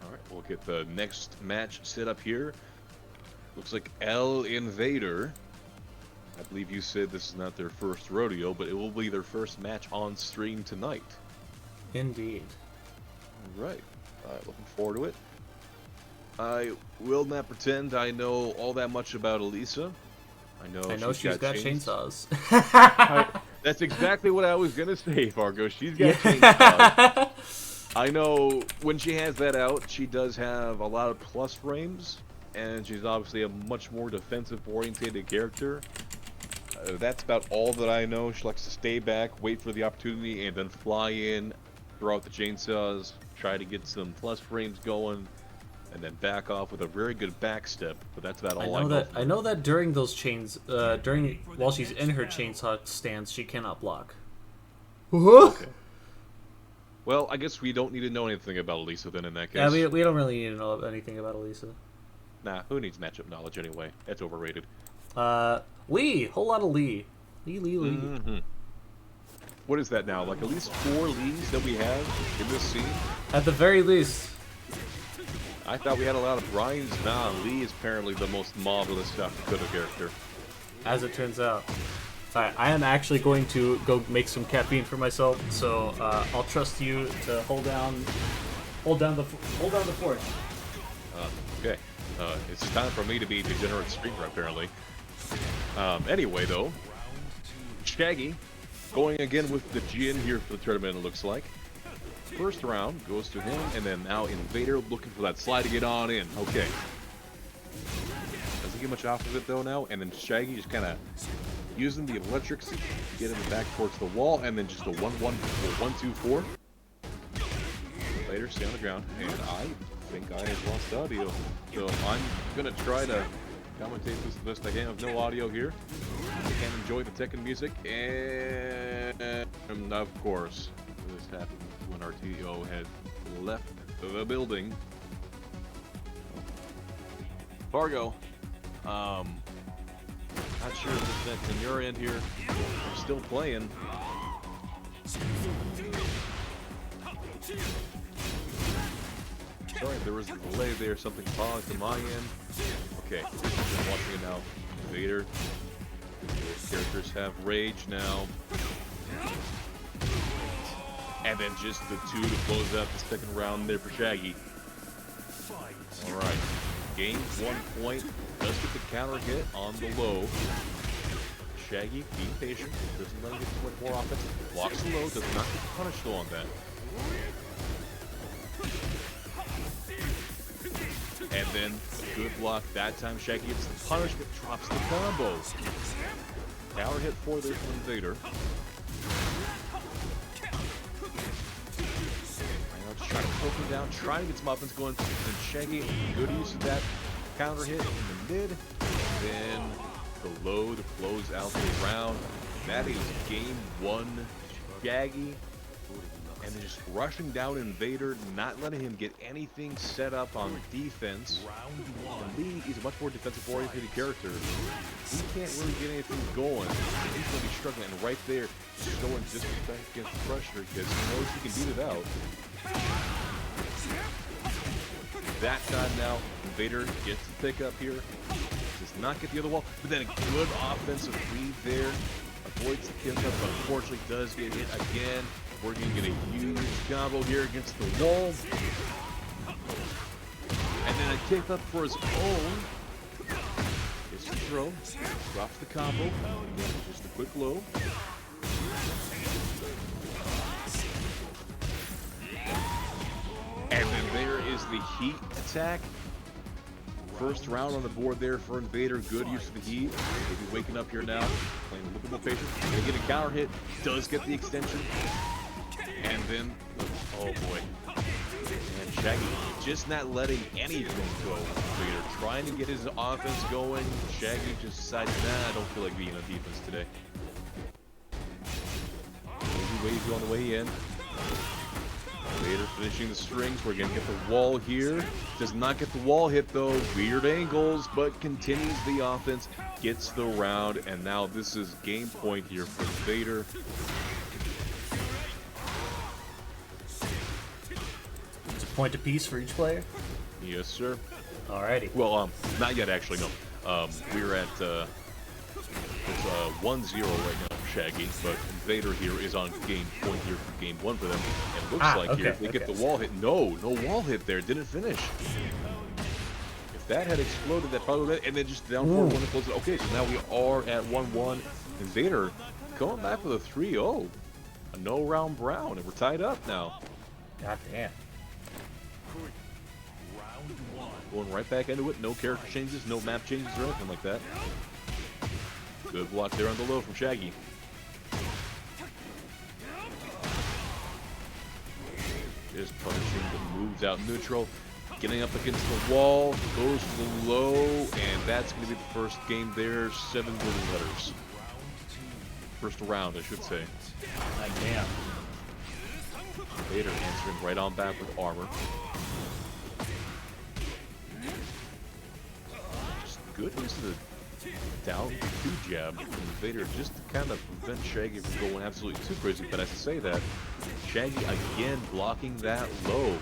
Alright, we'll get the next match set up here. Looks like El Invader. I believe you said this is not their first rodeo, but it will be their first match on stream tonight. Indeed. Alright, looking forward to it. I will not pretend I know all that much about Elisa. I know she's got chainsaws. That's exactly what I was going to say, Fargo. She's got chainsaws. I know when she has that out, she does have a lot of plus frames, and she's obviously a much more defensive-oriented character. That's about all that I know. She likes to stay back, wait for the opportunity, and then fly in, throw out the chainsaws, try to get some plus frames going, and then back off with a very good back step. But that's about all I know. I know that during those while she's in her chainsaw stance, she cannot block. Okay. Well, I guess we don't need to know anything about Elisa then in that case. Yeah, we don't really need to know anything about Elisa. Nah, who needs matchup knowledge anyway? That's overrated. Lee, whole lot of Lee. Lee. Mm-hmm. What is that now? Like at least 4 Lees that we have in this scene? At the very least. I thought we had a lot of Brian's. Nah, Lee is apparently the most marvelous Dakota character. As it turns out. Alright, I am actually going to go make some caffeine for myself, so I'll trust you to hold down the fort. Okay. It's time for me to be a degenerate streamer, apparently. Anyway, though, Shaggy going again with the Jin here for the tournament, it looks like. First round goes to him, and then now Invader looking for that slide to get on in. Okay. Doesn't get much off of it, though, now. And then Shaggy just kind of using the electrics to get him back towards the wall, and then just a 1-1-2-4. Invader, stay on the ground, and I think I have lost audio. So I'm going to try to commentate this the best I can. I have no audio here. I can enjoy the Tekken music, and of course, this happened when our TO had left the building. Fargo, not sure if that's on your end here. I'm still playing. Sorry, there was a delay there. Something paused on my end. Okay, I'm watching it now. Invader. Those characters have rage now. And then just the 2 to close out the second round there for Shaggy. Alright. Gains 1 point. Does get the counter hit on the low. Shaggy, being patient. Doesn't let him get too much more offense. Blocks the low. Does not get punished though on that. And then, good block. That time Shaggy gets the punishment, drops the combo. Tower hit for this Invader. Just trying to poke him down, trying to get some offense going. And Shaggy, good use of that counter hit in the mid. Then the low to close out the round. That is game 1. Shaggy. And then just rushing down Invader, not letting him get anything set up on defense. And Lee is a much more defensive-oriented character. He can't really get anything going. He's going to be struggling. And right there, just going disrespect against the pressure because he knows he can beat it out. That time now, Invader gets the pick up here. Does not get the other wall, but then a good offensive read there. Avoids the kick up, but unfortunately does get hit again. We're going to get a huge combo here against the wall. And then a kick up for his own. It's throw. Drops the combo. Again, just a quick low. And then there is the heat attack. First round on the board there for Invader. Good use of the heat. Maybe waking up here now. Playing a little bit more patient. Gonna get a counter hit. Does get the extension. And then, oh boy. And Shaggy just not letting anything go. Invader trying to get his offense going. Shaggy just decided, nah, I don't feel like being on defense today. Maybe Waves on the way in. Vader finishing the strings. We're going to get the wall here. Does not get the wall hit, though. Weird angles, but continues the offense. Gets the round, and now this is game point here for Vader. It's a point apiece for each player? Yes, sir. Alrighty. Well, not yet, actually, no. We're at, it's 1-0 right now for Shaggy, but Vader here is on game point here for game one for them. And it looks like here they get the wall hit. No wall hit there. Didn't finish. If that had exploded, that probably would have, and then just down 4-1 to close it. Okay, so now we are at 1-1. And Vader coming back with a 3-0. A no-round Brown, and we're tied up now. God damn. Going right back into it. No character changes, no map changes or anything like that. Good block there on the low from Shaggy. Just punishing the moves out neutral. Getting up against the wall. Goes to the low. And that's going to be the first game there. 7 golden letters. First round, I should say. God damn. Vader answering right on back with armor. Just good use of the down 2 jab from Vader just to kind of prevent Shaggy from going absolutely too crazy. But as I say that, Shaggy again blocking that low,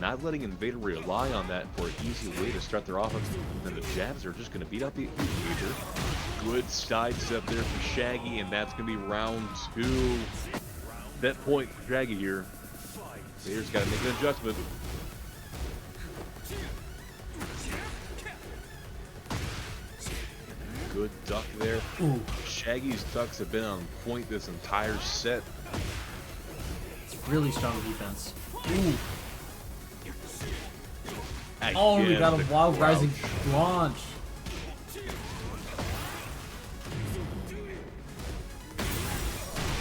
not letting Invader rely on that for an easy way to start their offense. And then the jabs are just going to beat out the Invader. Good side step there for Shaggy, and that's going to be round 2. That point for Shaggy here. Vader's got to make an adjustment. Good duck there. Ooh. Shaggy's ducks have been on point this entire set. Really strong defense. Ooh. Again, Oh, we got a wild crouch. rising launch.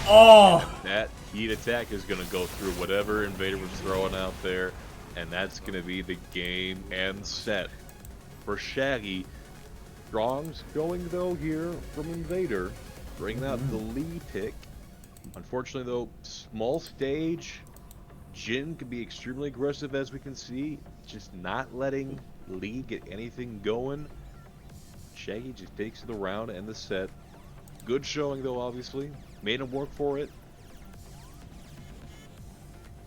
Oh! That heat attack is going to go through whatever Invader was throwing out there, and that's going to be the game and set for Shaggy. Strong's going though here from Invader, bringing out the lead pick. Unfortunately though, small stage. Jin can be extremely aggressive as we can see, just not letting Lee get anything going. Shaggy just takes the round and the set. Good showing though, obviously. Made him work for it.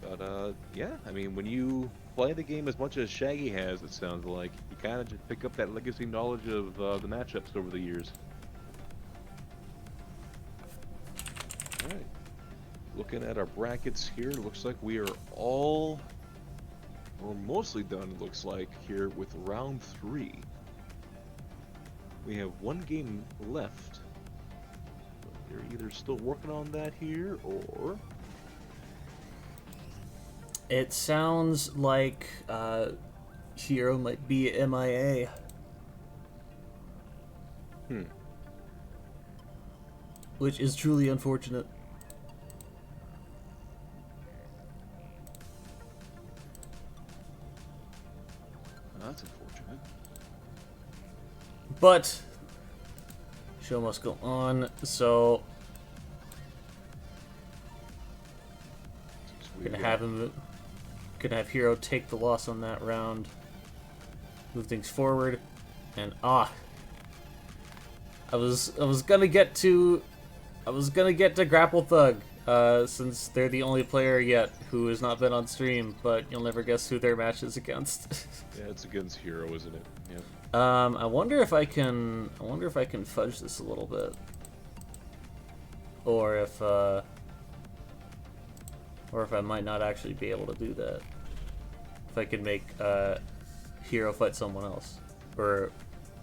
But yeah, I mean, when you play the game as much as Shaggy has, it sounds like, you kind of just pick up that legacy knowledge of the matchups over the years. Alright. Looking at our brackets here, it looks like we are all, or mostly done, it looks like, here with round 3. We have 1 game left. They're either still working on that here, or... It sounds like Hero might be MIA. Which is truly unfortunate. That's unfortunate. But show must go on, so gonna have Hero take the loss on that round, move things forward, and I was gonna get to Grapple Thug, since they're the only player yet who has not been on stream, but you'll never guess who their match is against. Yeah, it's against Hero, isn't it? Yeah. I wonder if I can fudge this a little bit, or if I might not actually be able to do that. If I could make Hero fight someone else, or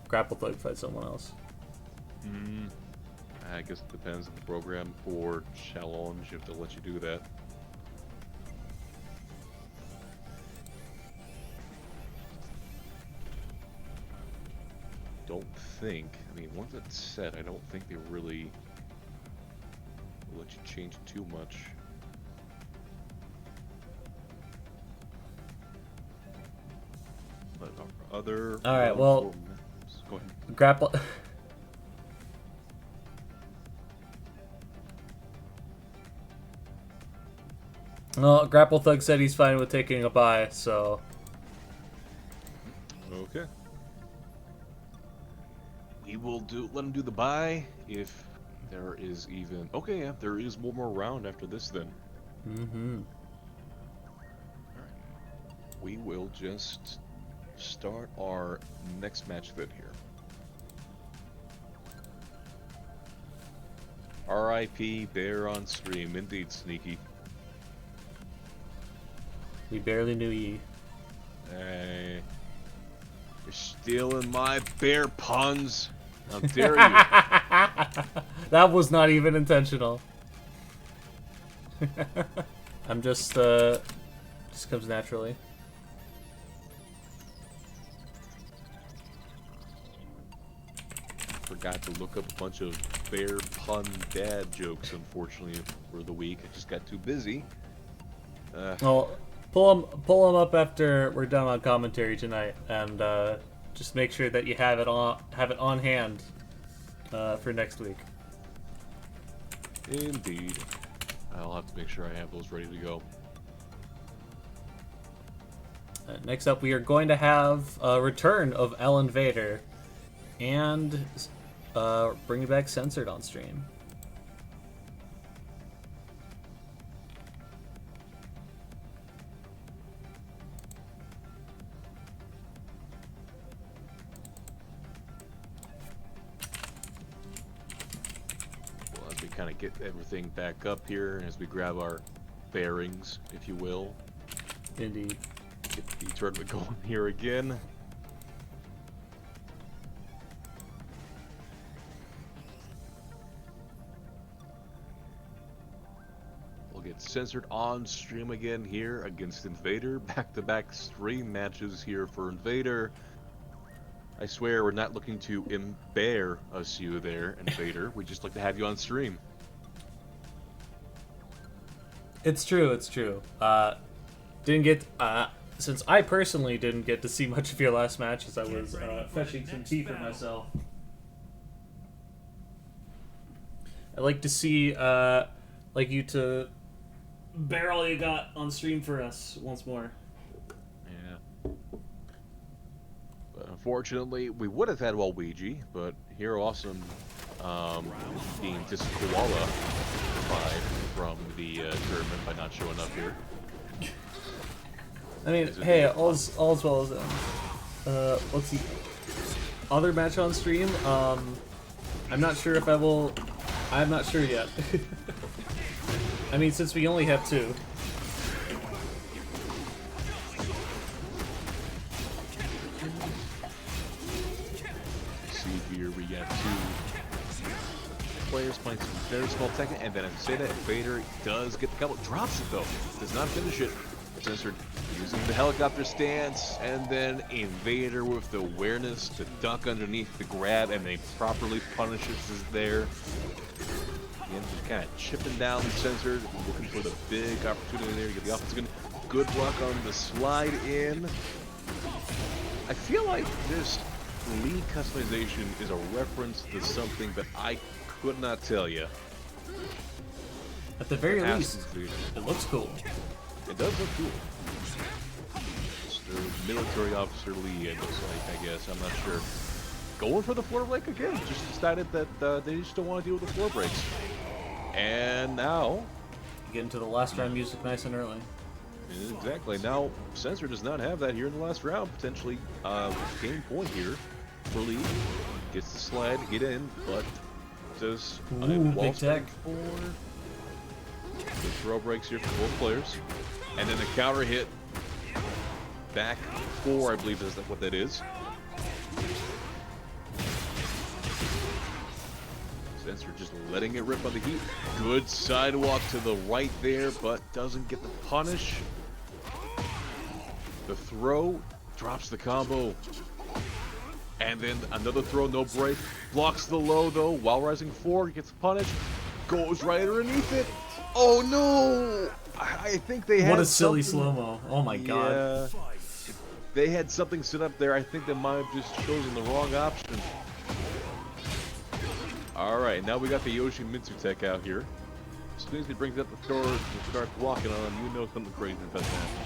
Grapple Thug fight someone else. I guess it depends on the program for challenge if they'll let you do that. Don't think. I mean, once it's set, I don't think they really will let you change too much. But our other. All right. Well, go ahead. grapple. Well, Grapple Thug said he's fine with taking a bye, so. Okay. We will let him do the bye if there is even. Okay, yeah, there is one more round after this then. Mm-hmm. Alright. We will just start our next match then here. R.I.P. Bear on stream, indeed, Sneaky. We barely knew ye. Hey, you're stealing my bear puns. How dare you? That was not even intentional. I'm just comes naturally. Forgot to look up a bunch of bear pun dad jokes, unfortunately, for the week. I just got too busy. Well, pull them up after we're done on commentary tonight, and just make sure that you have it on hand for next week. Indeed. I'll have to make sure I have those ready to go. Next up, we are going to have a return of Ellen Vader, and bringing back Censored on stream. Kind of get everything back up here as we grab our bearings, if you will. Indeed. Get the tournament going here again. We'll get Censored on stream again here against Invader. Back-to-back stream matches here for Invader. I swear we're not looking to embarrass you there, Invader. We just like to have you on stream. It's true, it's true. Didn't get, since I personally didn't get to see much of your last match as I was fetching some tea for myself. I'd like to see, like you to barrel you got on stream for us once more. Yeah. But unfortunately, we would have had Waluigi, but Hero Awesome being disqualified from the tournament by not showing up here. I mean, hey, all's well as ends. Let's see. Other match on stream? I'm not sure if I will. I'm not sure yet. I mean, since we only have two. See here, we got two players playing some very small Tekken, and then as I say that, Vader does get the couple, drops it though, does not finish it. Censored using the helicopter stance, and then Invader with the awareness to duck underneath the grab, and then properly punishes us there. Again, just kind of chipping down Censored, looking for the big opportunity there to get the offense again. Good luck on the slide in. I feel like this lead customization is a reference to something that I could not tell you. At the very least, it looks cool. It does look cool. Mr. Military Officer Lee, it looks like, I guess. I'm not sure. Going for the floor break again. Just decided that they just don't want to deal with the floor breaks. And now... Get into the last round music nice and early. Exactly. Now, Censored does not have that here in the last round. Potentially game point here for Lee. Gets the slide, get in, but does big tech. The throw breaks here for both players. And then the counter hit. Back four, I believe is what that is. Sensor just letting it rip on the heat. Good sidewalk to the right there, but doesn't get the punish. The throw drops the combo. And then another throw, no break. Blocks the low though, while rising forward, gets punished. Goes right underneath it. Oh no! I think they had What a silly something... slow-mo. Oh my god. They had something set up there. I think they might have just chosen the wrong option. Alright, now we got the Yoshimitsu tech out here. As soon as he brings up the sword and starts walking on him, you know something crazy is about to happen.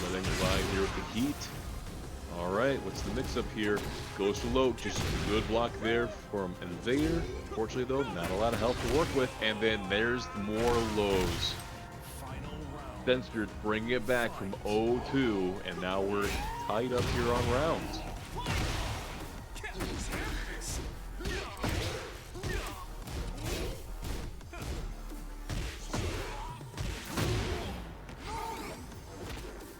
Letting it ride here with the heat. Alright, what's the mix up here? Goes to low, just a good block there from Invader. Fortunately though, not a lot of health to work with. And then there's more lows. Censored, bringing it back from 0-2, and now we're tied up here on rounds.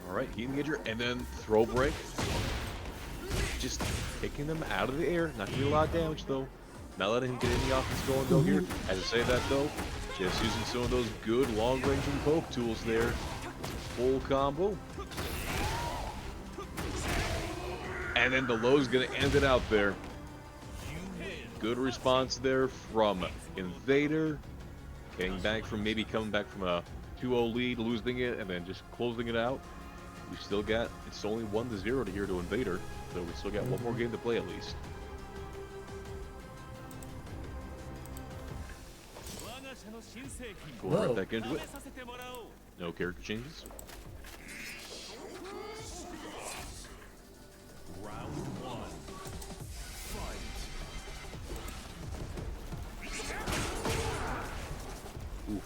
Alright, heat engager, and then throw break. Just kicking them out of the air. Not gonna be a lot of damage though. Not letting him get any offense going though here. As I say that though, just using some of those good long-range and poke tools there. Full combo. And then the low's gonna end it out there. Good response there from Invader. Getting back from maybe coming back from a 2-0 lead, losing it, and then just closing it out. We still got, it's only 1-0 to here to Invader, so we still got one more game to play at least. Going right back into it. No character changes. Round 1. Fight. Ooh.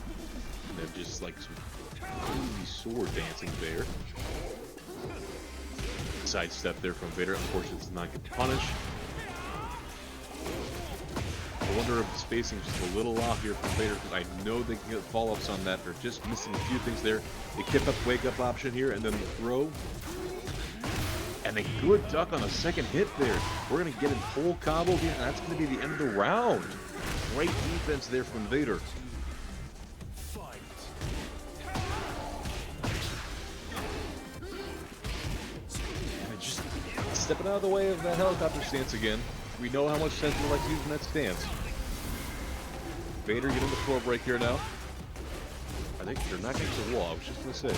And then just like some crazy sword dancing there. Sidestep there from Vader. Unfortunately, does not get punished. I wonder if the spacing is just a little off here from Vader, because I know they can get follow-ups on that. They're just missing a few things there. They kept up wake-up option here, and then the throw. And a good duck on a second hit there. We're going to get a full combo here, and that's going to be the end of the round. Great defense there from Vader. And just stepping out of the way of that helicopter stance again. We know how much sense we like using that stance. Vader getting the throw break here now. I think they're not getting to the wall, I was just going to say.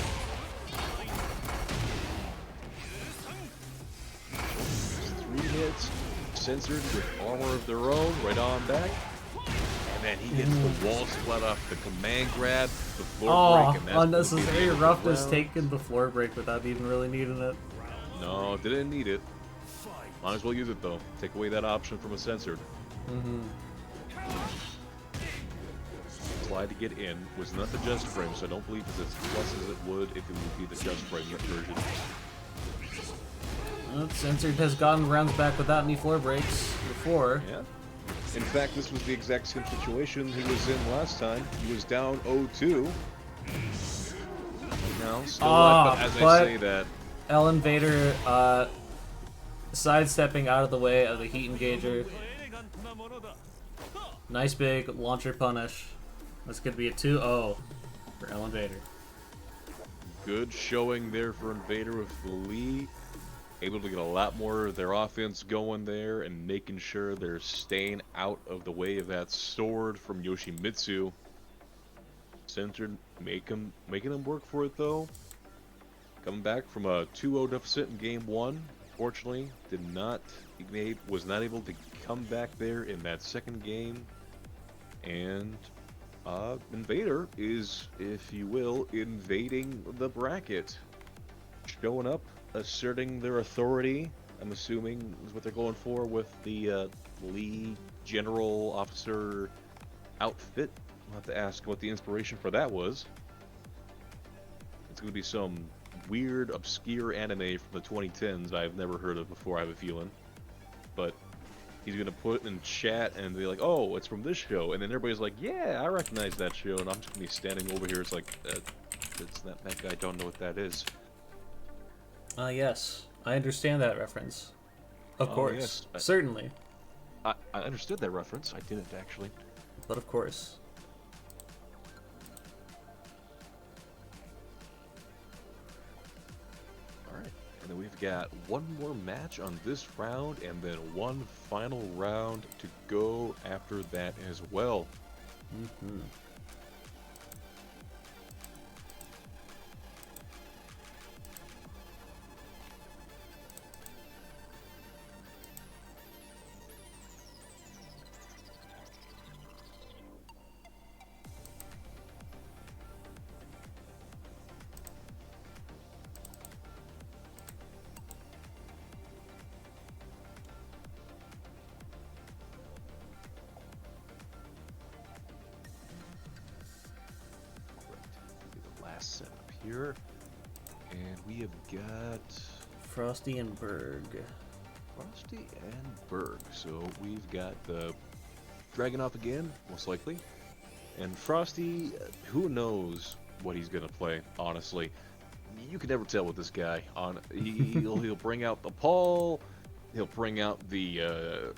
Three hits, censored with armor of their own, right on back. And then he gets the wall split off the command grab, the floor break, and that's unnecessary roughness taking the floor break without even really needing it. No, didn't need it. Might as well use it though. Take away that option from a censored. Slide to get in was not the just frame, so I don't believe it's as plus as it would if it would be the just frame version. Well, censored has gotten rounds back without any floor breaks before. Yeah. In fact, this was the exact same situation he was in last time. He was down 0-2. Now, still alive, but as I say that, Ellen Vader sidestepping out of the way of the heat engager. Nice big launcher punish. This could be a 2-0 for Ellen Vader. good showing there for Invader with the lead. Able to get a lot more of their offense going there and making sure they're staying out of the way of that sword from Yoshimitsu. Centered, making them work for it though. Coming back from a 2-0 deficit in game one, fortunately, was not able to come back there in that second game. And Invader is, if you will, invading the bracket, showing up, asserting their authority. I'm assuming is what they're going for with the Lee General Officer outfit. I'll have to ask what the inspiration for that was. It's going to be some weird, obscure anime from the 2010s I've never heard of before, I have a feeling. But he's going to put in chat and be like, oh, it's from this show. And then everybody's like, yeah, I recognize that show. And I'm just going to be standing over here. It's like, it's not that guy. I don't know what that is. Yes. I understand that reference. Of course. Yes. Certainly. I understood that reference. I didn't, actually. But of course. Alright. And then we've got one more match on this round, and then one final round to go after that as well. Mm-hmm. Last setup here, and we have got Frosty and Berg. Frosty and Berg. So we've got the Dragunov again, most likely, and Frosty. Who knows what he's gonna play? Honestly, you can never tell with this guy. He'll bring out the Paul, he'll bring out the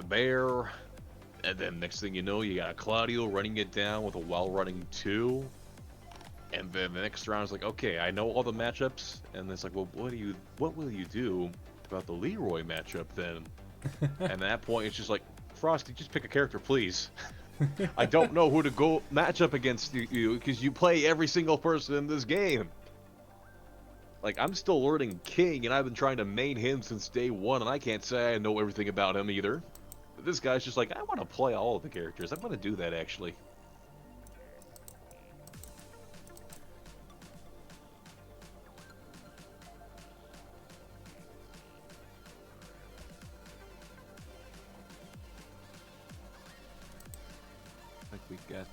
bear, and then next thing you know, you got Claudio running it down with a while running 2. And then the next round is like, okay, I know all the matchups, and it's like, well, what will you do about the Leroy matchup then? And at that point, it's just like, Frosty, just pick a character, please. I don't know who to go match up against you because you play every single person in this game. Like, I'm still learning King, and I've been trying to main him since day 1, and I can't say I know everything about him either. But this guy's just like, I want to play all of the characters. I'm going to do that, actually. We got,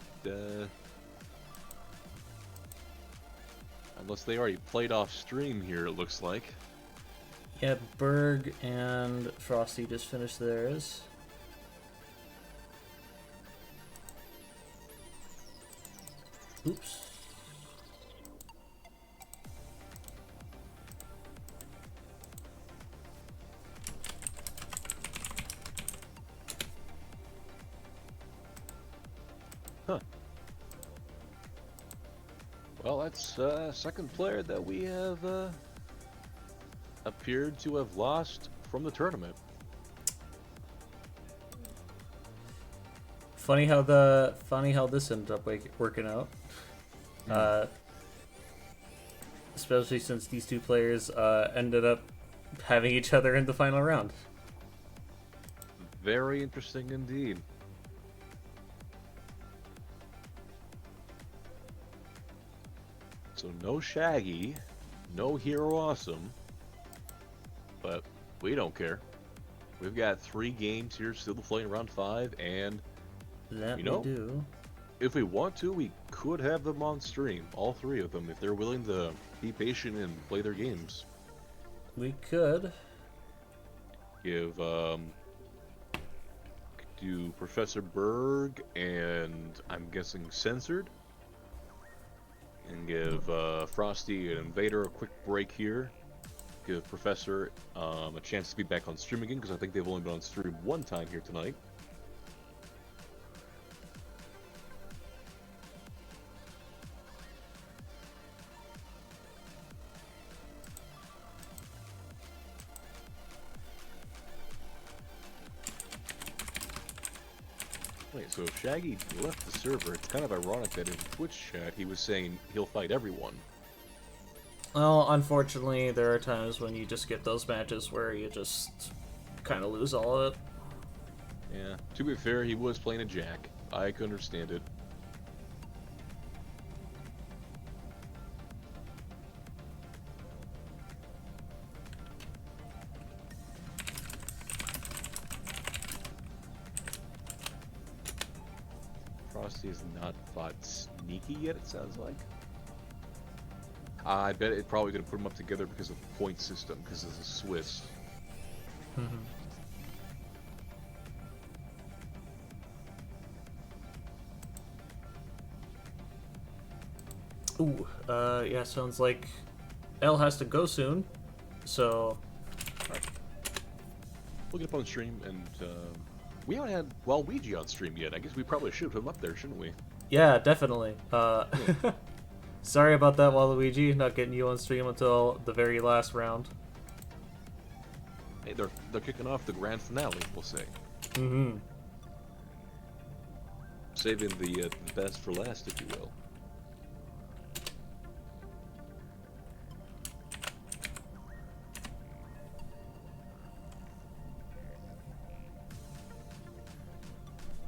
unless they already played off stream here, it looks like. Yeah, Berg and Frosty just finished theirs. Oops. Huh. Well, that's second player that we have appeared to have lost from the tournament. Funny how this ended up working out. Especially since these two players ended up having each other in the final round. Very interesting indeed. So no Shaggy, no Hero Awesome, but we don't care. We've got 3 games here still to play in round 5, and That you know, we do. if we want to, we could have them on stream, all 3 of them, if they're willing to be patient and play their games. We could. Give do Professor Berg and I'm guessing Censored, and give Frosty and Invader a quick break here. Give Professor a chance to be back on stream again, because I think they've only been on stream 1 time here tonight. Wait, so if Shaggy left the server, it's kind of ironic that in Twitch chat he was saying he'll fight everyone. Well, unfortunately, there are times when you just get those matches where you just kind of lose all of it. Yeah, to be fair, he was playing a Jack. I can understand it. Frosty has not fought Sneaky yet, it sounds like. I bet it probably going to put them up together because of the point system, because it's a Swiss. Ooh, yeah, sounds like L has to go soon, so... We'll get up on stream, and we haven't had Waluigi on stream yet. I guess we probably should put him up there, shouldn't we? Yeah, definitely. Sorry about that, Waluigi, not getting you on stream until the very last round. Hey, they're kicking off the grand finale, we'll say. Mm-hmm. Saving the best for last, if you will.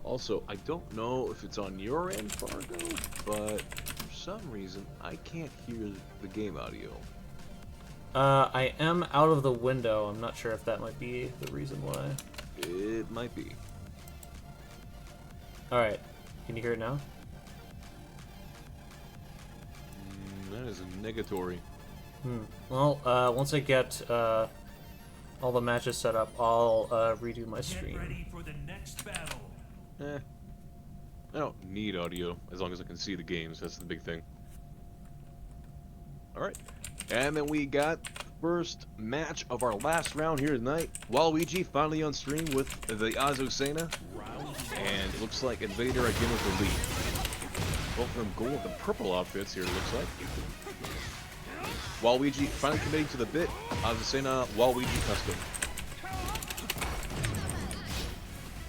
Also, I don't know if it's on your end, Fargo, but for some reason, I can't hear the game audio. I am out of the window. I'm not sure if that might be the reason why. It might be. Alright. Can you hear it now? That is a negatory. Well, once I get all the matches set up, I'll redo my stream. Get ready for the next battle. I don't need audio as long as I can see the games. That's the big thing. Alright. And then we got the first match of our last round here tonight. Waluigi finally on stream with the Azucena. And it looks like Invader again with the lead. Both of them gold with the purple outfits here, it looks like. Waluigi finally committing to the bit. Azucena, Waluigi custom.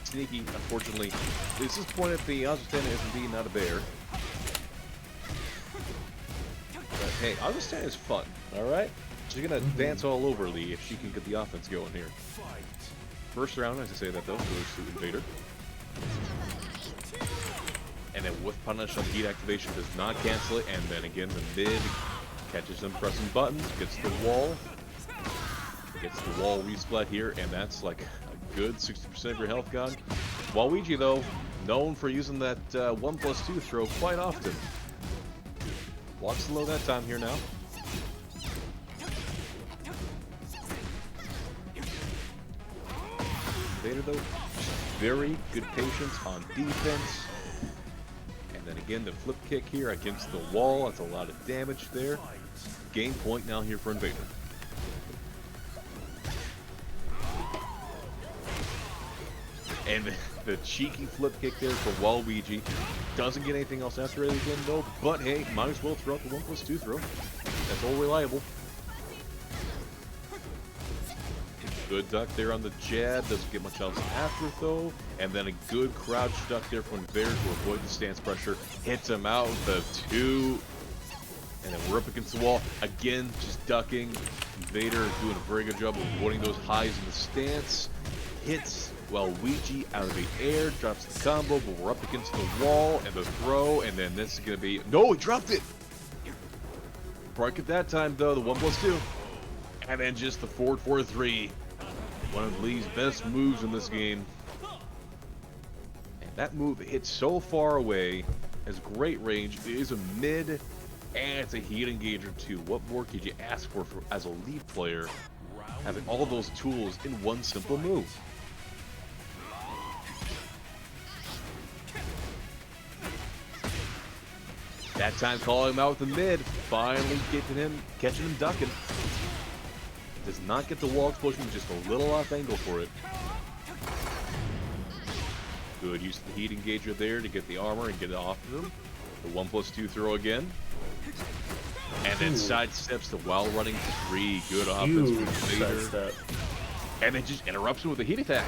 Sneaky, unfortunately, is disappointed the Azucena is indeed not a bear. But hey, Azucena is fun, alright? She's gonna dance all over Lee if she can get the offense going here. First round, as I say that though, goes to Invader. And then with punish on heat activation does not cancel it, and then again the mid catches them pressing buttons, gets the wall. Gets the wall resplat here, and that's like a good 60% of your health gone. Waluigi though, known for using that 1+2 throw quite often. Walks low that time here now. Vader though, very good patience on defense. And then again the flip kick here against the wall, that's a lot of damage there. Game point now here for Invader. And the cheeky flip kick there for Waluigi. Doesn't get anything else after it again though, but hey, might as well throw out the 1+2 throw. That's all reliable. Good duck there on the jab, doesn't get much else after it though. And then a good crouch duck there from Invader to avoid the stance pressure. Hits him out with the 2. And then we're up against the wall. Again, just ducking. Invader doing a very good job of avoiding those highs in the stance. Hits Waluigi out of the air, drops the combo, but we're up against the wall and the throw, and then this is going to be... No, he dropped it! Broke it that time, though, the 1+2. And then just the forward 4-3. One of Lee's best moves in this game. And that move hits so far away, has great range, it is a mid, and it's a heat engager too. What more could you ask for as a lead player, having all those tools in one simple move? That time calling him out with the mid, finally catching him ducking. Does not get the wall explosion, just a little off angle for it. Good use of the heat engager there to get the armor and get it off of him. The 1+2 throw again. And then sidesteps the while running 3. Good offense from Vader. And then just interrupts him with a heat attack.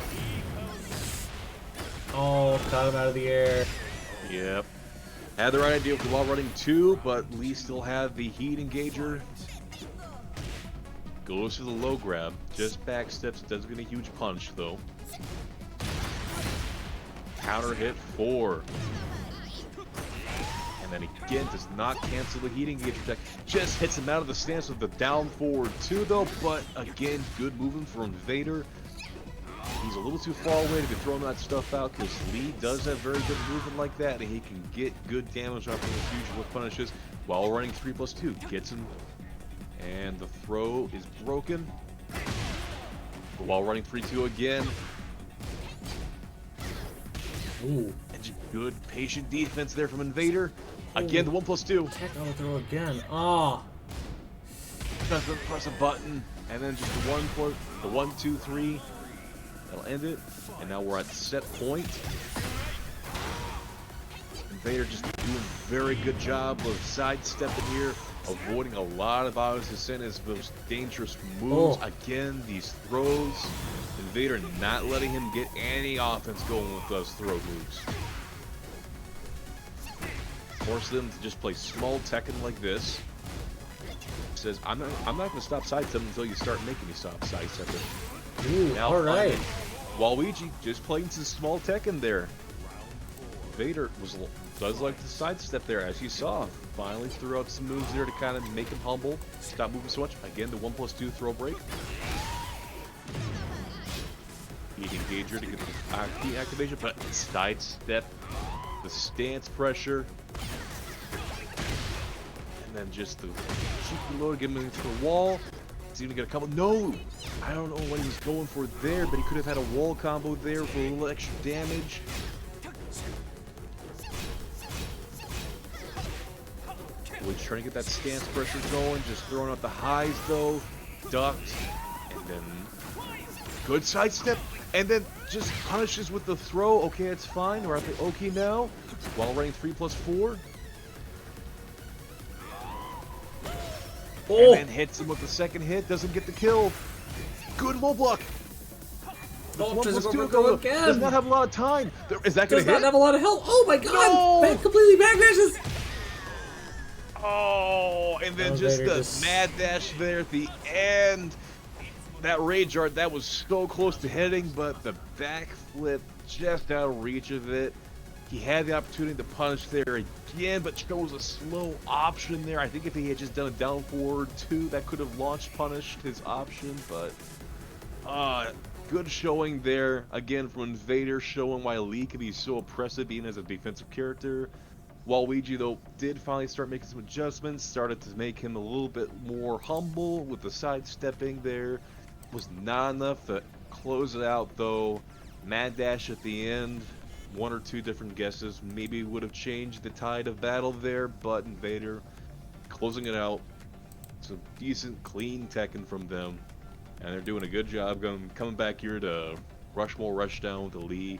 Oh, caught him out of the air. Yep. Had the right idea with the while running 2, but Lee still had the heat engager. Goes for the low grab. Just backsteps. Doesn't get a huge punch, though. Counter hit 4. And then again, does not cancel the heat engager attack. Just hits him out of the stance with the down forward 2, though. But again, good movement from Vader. He's a little too far away to be throwing that stuff out because Lee does have very good movement like that, and he can get good damage off of the fusion with punishes while running 3+2. Gets him, and the throw is broken. While running 3-2 again. Ooh. And just good patient defense there from Invader. Again, the 1+2. Heck, I'll throw again. Ah. doesn't press a button, and then just the 1, 2, 3. That'll end it. And now we're at set point. Vader just doing a very good job of sidestepping here, avoiding a lot of obviously Senna's most dangerous moves. Again, these throws, and Vader not letting him get any offense going with those throw moves. Force them to just play small Tekken like this. Says, I'm not going to stop sidestepping until you start making me stop sidestepping. Ooh, now, alright. Waluigi just playing some small Tekken there. Vader does like to sidestep there, as you saw. Finally threw out some moves there to kind of make him humble. Stop moving so much. Again, the 1+2 throw break. Heat engager to get the activation, but sidestep, the stance pressure. And then just the super low to get him into the wall. He's even get a couple. No! I don't know what he was going for there, but he could have had a wall combo there for a little extra damage. We're trying to get that stance pressure going, just throwing out the highs though, ducked, and then good sidestep, and then just punishes with the throw. Okay, it's fine. We're at the okay now, while running 3+4. Oh. And then hits him with the second hit, doesn't get the kill. Good low block. Oh, does it go again? Does not have a lot of time. Is that going to hit? Does not have a lot of health. Oh my god! No! Back completely backdashes. Oh, and then just the mad dash there at the end. That rage art, that was so close to hitting, but the backflip just out of reach of it. He had the opportunity to punish there again, but chose a slow option there. I think if he had just done a down forward 2, that could have launched punished his option, but good showing there. Again, from Vader, showing why Lee can be so oppressive even as a defensive character. Waluigi, though, did finally start making some adjustments, started to make him a little bit more humble with the sidestepping there. Was not enough to close it out, though. Mad Dash at the end, 1 or 2 different guesses maybe would have changed the tide of battle there, but Vader closing it out. Some decent, clean Tekken from them, and they're doing a good job coming back here to Rushmore, Rushdown to Lee.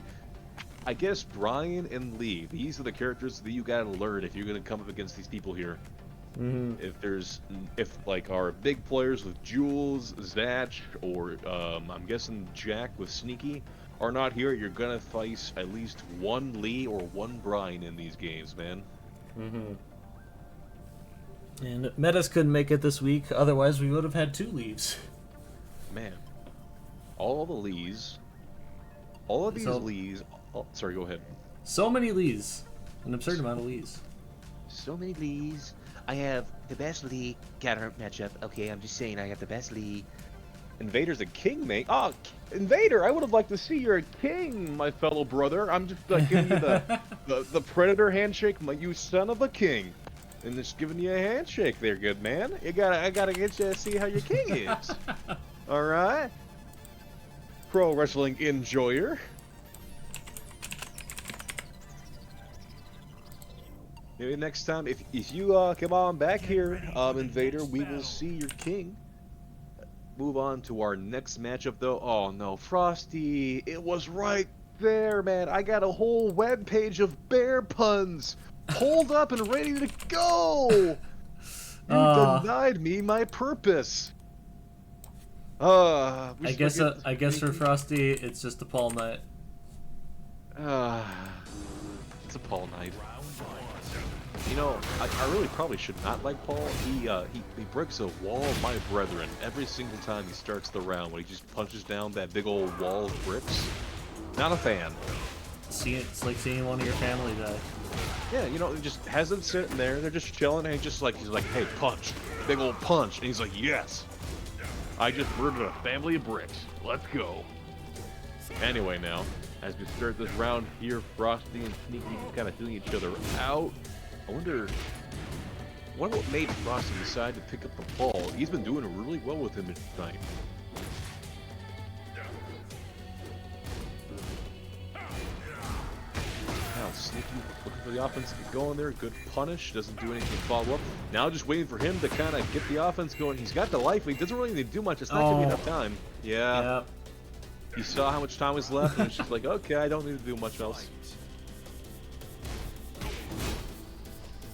I guess Brian and Lee, these are the characters that you gotta learn if you're gonna come up against these people here. If like our big players with Jules, Zatch, or I'm guessing Jack with Sneaky are not here, you're gonna face at least one Lee or one Brian in these games, man. And Metas couldn't make it this week, otherwise we would have had 2 leaves. Man, all the Lees, all of these Lees. Oh, sorry, go ahead. So many Lees. An absurd amount of Lees. So many Lees. I have the best Lee counter matchup. Okay, I'm just saying I have the best Lee. Invader's a king, mate. Oh, Invader, I would have liked to see you're a king, my fellow brother. I'm just giving you the Predator handshake, you son of a king. And just giving you a handshake there, good man. I gotta get you to see how your king is. Alright? Pro wrestling enjoyer. Maybe next time, if you come on back here, Invader, we will see your king. Move on to our next matchup, though. Oh no, Frosty! It was right there, man. I got a whole web page of bear puns pulled up and ready to go. You denied me my purpose. I guess for Frosty, it's just a Paul Knight. It's a Paul Knight. You know, I really probably should not like Paul. He breaks a wall of my brethren every single time he starts the round when he just punches down that big old wall of bricks. Not a fan. It's like seeing one of your family die. Yeah, you know, he just has them sitting there, they're just chilling, and he's like, hey, punch. Big old punch. And he's like, yes. I just murdered a family of bricks. Let's go. Anyway now, as we start this round here, Frosty and Sneaky kind of feeling each other out. I wonder what made Frosty decide to pick up the ball. He's been doing really well with him tonight. Now Sneaky looking for the offense to get going there. Good punish. Doesn't do anything to follow up. Now just waiting for him to kind of get the offense going. He's got the life. He doesn't really need to do much. It's not going to be enough time. Yeah. Yep. He saw how much time was left, and it's just like, okay, I don't need to do much else.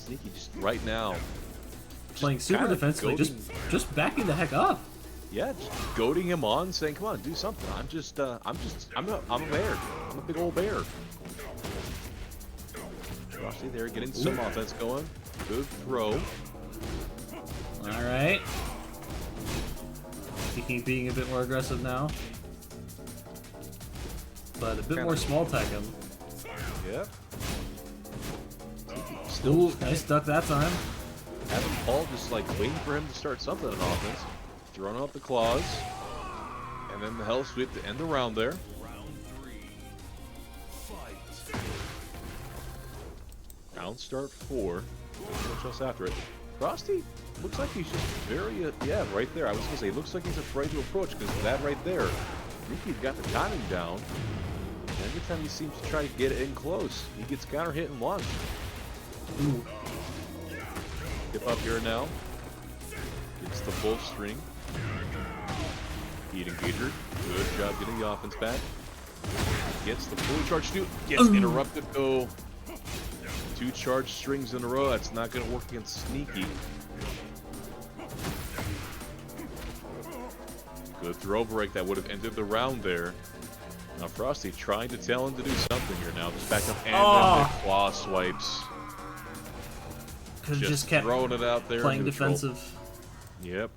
Sneaky just right now. Playing super defensively, just backing the heck up. Yeah, just goading him on, saying, "Come on, do something." I'm a bear. I'm a big old bear. Frosty there, getting some offense going. Good throw. All right. Being a bit more aggressive now, but a bit more small Tekken. Yep. Ooh, nice duck that time. Having Paul just like waiting for him to start something on offense. Throwing out the claws. And then the hell sweep to end the round there. Round 3. Fight. Round start 4. Much else after it. Frosty looks like he's just very, yeah, right there. I was going to say, looks like he's afraid to approach because that right there. I think he's got the timing down. And every time he seems to try to get it in close, he gets counter hit and launched. Ooh. Tip up here now. Gets the full string. Heat engager. Good job getting the offense back. Gets the fully charged dude. Gets interrupted though. 2 charged strings in a row. That's not going to work against Sneaky. Good throw break. That would have ended the round there. Now Frosty trying to tell him to do something here now. Just back up and then the claw swipes. Could have just kept throwing it out there. Playing defensive. Yep.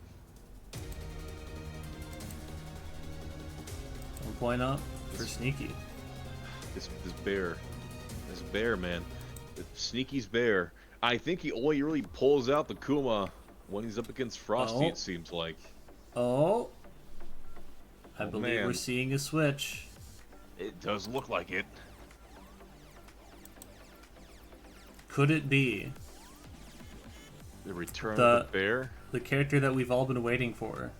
1 point up for Sneaky. This bear, man. Sneaky's bear. I think he only really pulls out the Kuma when he's up against Frosty, it seems like. Oh. I believe we're seeing a switch. It does look like it. Could it be the return of the bear? The character that we've all been waiting for.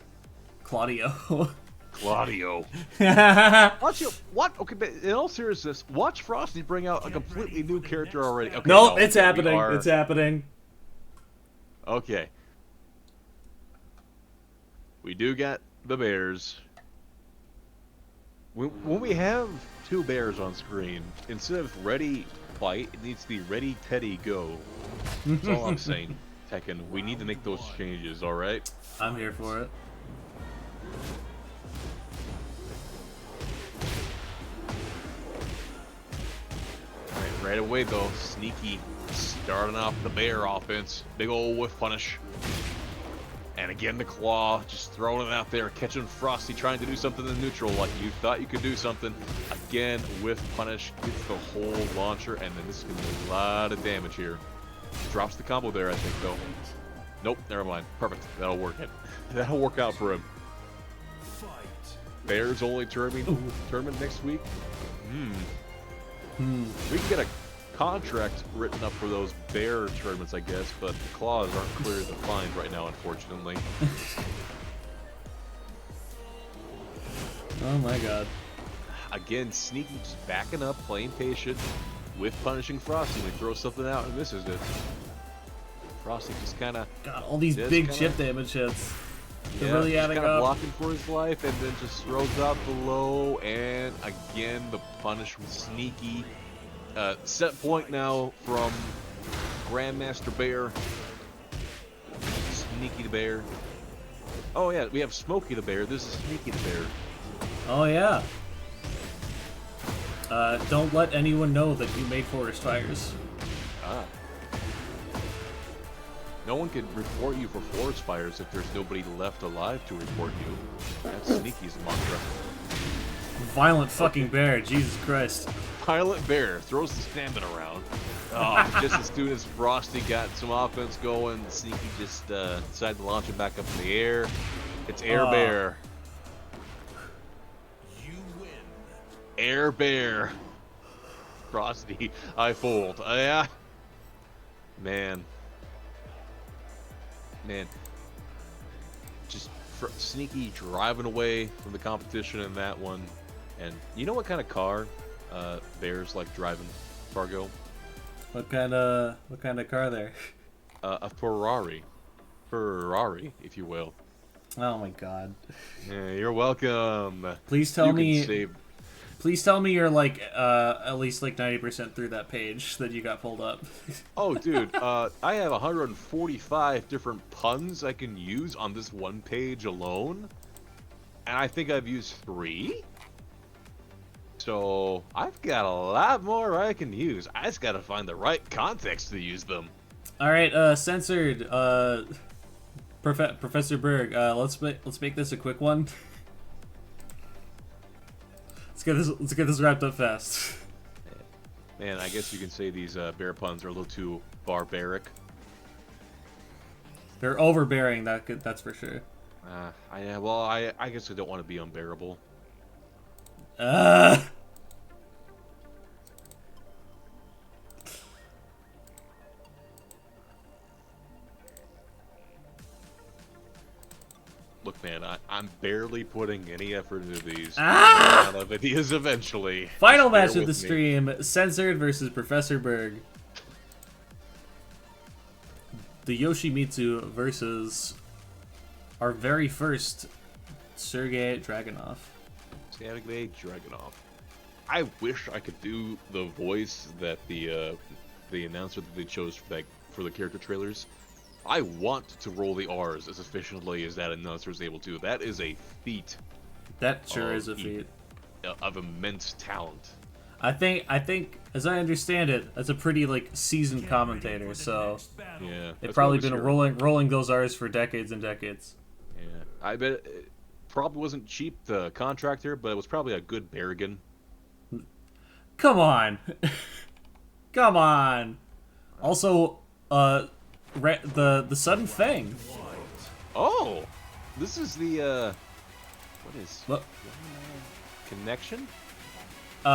Claudio. Claudio. Watch you. What? Okay, but in all seriousness, watch Frosty bring out a completely new character already. Okay, nope, it's happening. It's happening. Okay. We do get the bears. When we have 2 bears on screen, instead of ready fight, it needs to be ready Teddy go. That's all I'm saying. Tekken, we need to make those changes, alright? I'm here for it. Right away though, Sneaky starting off the bear offense. Big old whiff punish. And again the claw, just throwing it out there, catching Frosty, trying to do something in neutral like you thought you could do something. Again, whiff punish, gets the whole launcher, and then this is going to do a lot of damage here. Drops the combo there, I think, though. Nope, never mind. Perfect. That'll work. That'll work out for him. Bears only tournament next week. We can get a contract written up for those bear tournaments, I guess, but the claws aren't clearly defined right now, unfortunately. Oh my god. Again, Sneaky just backing up, playing patient, with punishing Frosty. They throw something out and misses it. Frosty just kind of... God, all these big chip damage hits. They're really adding up. Blocking for his life, and then just throws out the low, and again, the punish from Sneaky. Set point now from Grandmaster Bear. Sneaky the Bear. Oh yeah, we have Smokey the Bear. This is Sneaky the Bear. Oh yeah. Don't let anyone know that you made forest fires. No one can report you for forest fires if there's nobody left alive to report you. That's Sneaky's mantra. Violent fucking bear, Jesus Christ. Violent bear throws the stamina around. Oh, just as soon as Frosty got some offense going, Sneaky just decided to launch it back up in the air. It's Air Bear. You win. Air Bear. Frosty, I fold. Yeah. Man. Just Sneaky driving away from the competition in that one. And you know what kind of car Bears like driving? Fargo. What kind of car there? A Ferrari. Ferrari, if you will. Oh my god. Yeah, you're welcome. Please tell me. Save... Please tell me you're like at least like 90% through that page that you got pulled up. Oh, dude, I have 145 different puns I can use on this one page alone, and I think I've used 3. So I've got a lot more I can use. I just gotta find the right context to use them. All right, censored. Professor Berg. Let's make this a quick one. Let's get this wrapped up fast. Man, I guess you can say these bear puns are a little too barbaric. They're overbearing. That's for sure. I guess I don't want to be unbearable. Look, man, I'm barely putting any effort into these. I'll run out of ideas eventually. Final match of the stream: Censored versus Professor Berg. The Yoshimitsu versus our very first Sergei Dragunov. Sergei Dragunov. I wish I could do the voice that the announcer that they chose for the character trailers. I want to roll the R's as efficiently as that announcer is able to. That is a feat. That sure is a feat. Of immense talent. I think, as I understand it, that's a pretty like seasoned commentator. So yeah, they've probably been rolling those R's for decades and decades. Yeah, I bet it probably wasn't cheap the contract here, but it was probably a good bargain. Come on, come on. Also, the sudden thing. Oh, this is the what? Connection? Was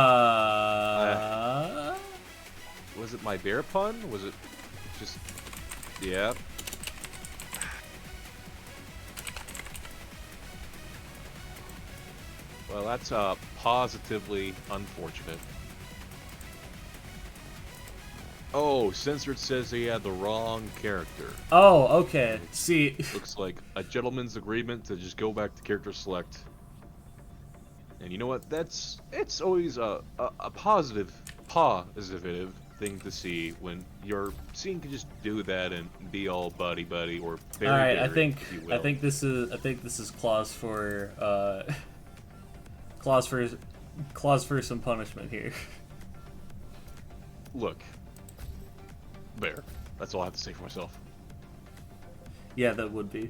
it my bear pun? Was it just... Yeah. Well, that's positively unfortunate. Oh, Censored says he had the wrong character. Oh, okay. See... Looks like a gentleman's agreement to just go back to character select. And you know what? It's always a positive thing to see when your scene can just do that and be all buddy or very. All right, very, I think this is clause for some punishment here. Look, Bear. That's all I have to say for myself. Yeah, that would be.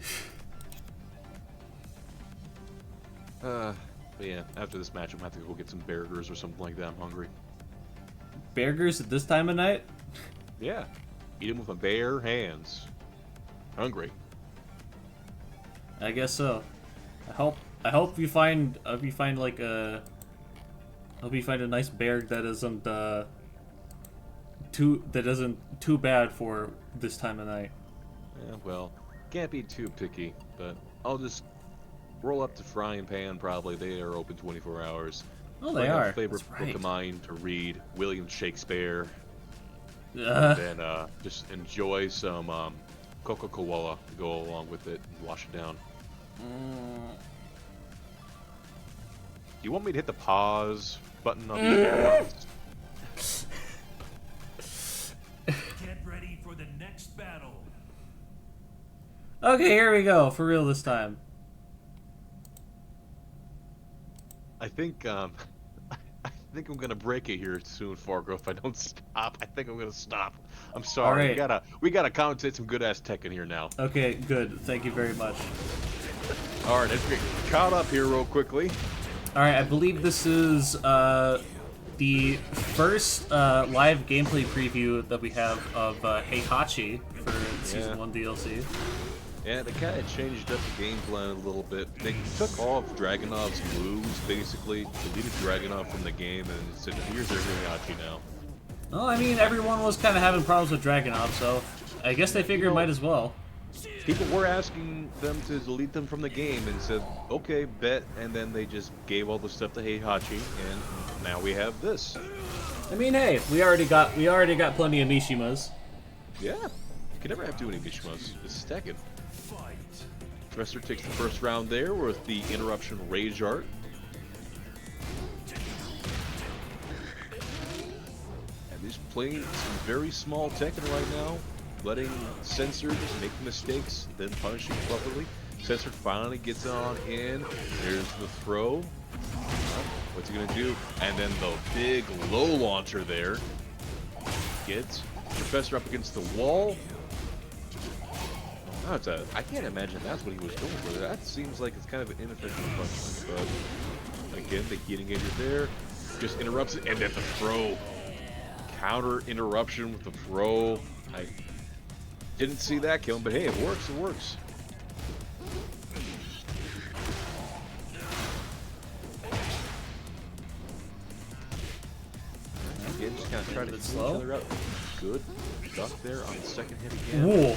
But yeah, after this match, I'm gonna have to go get some burgers or something like that. I'm hungry. Burgers at this time of night? Yeah, eat them with my bare hands. Hungry. I guess so. I hope you find like a. I hope you find a nice bear that isn't too bad for this time of night. Yeah, well, can't be too picky, but I'll just roll up to Frying Pan. Probably they are open 24 hours. Oh, they are. Favorite That's book right. of mine to read, William Shakespeare. And then just enjoy some Coca-Cola to go along with it and wash it down. Do you want me to hit the pause button on the Get ready for the next battle. Okay, here we go. For real this time. I think I'm gonna break it here soon, Fargo. If I don't stop, I think I'm gonna stop. I'm sorry. All right. We gotta commentate some good ass Tekken here now. Okay, good. Thank you very much. All right, let's get caught up here real quickly. All right, I believe this is the first live gameplay preview that we have of Heihachi for Season 1 DLC. Yeah, they kind of changed up the game plan a little bit. They took all of Dragunov's moves, basically. They deleted Dragunov from the game and said, here's their Heihachi now. Well, I mean, everyone was kind of having problems with Dragunov, so I guess they figured might as well. People were asking them to delete them from the game and said, okay, bet, and then they just gave all the stuff to Heihachi, and now we have this. I mean, hey, we already got plenty of Mishimas. Yeah, you can never have too many Mishimas. This is Tekken. Professor takes the first round there with the interruption rage art. And he's playing some very small Tekken right now, letting Censored make mistakes, then punishing cleverly. Censored finally gets on in. There's the throw. What's he gonna do? And then the big low launcher there. Gets Professor up against the wall. Oh, I can't imagine that's what he was going for. That seems like it's kind of an ineffective punch. But again, the heating engager there just interrupts it, and then the throw. Counter interruption with the throw. I didn't see that kill him, but hey, it works. It works. Again, just kind of try to get each other out. Good stuff there on the second hit again. Whoa.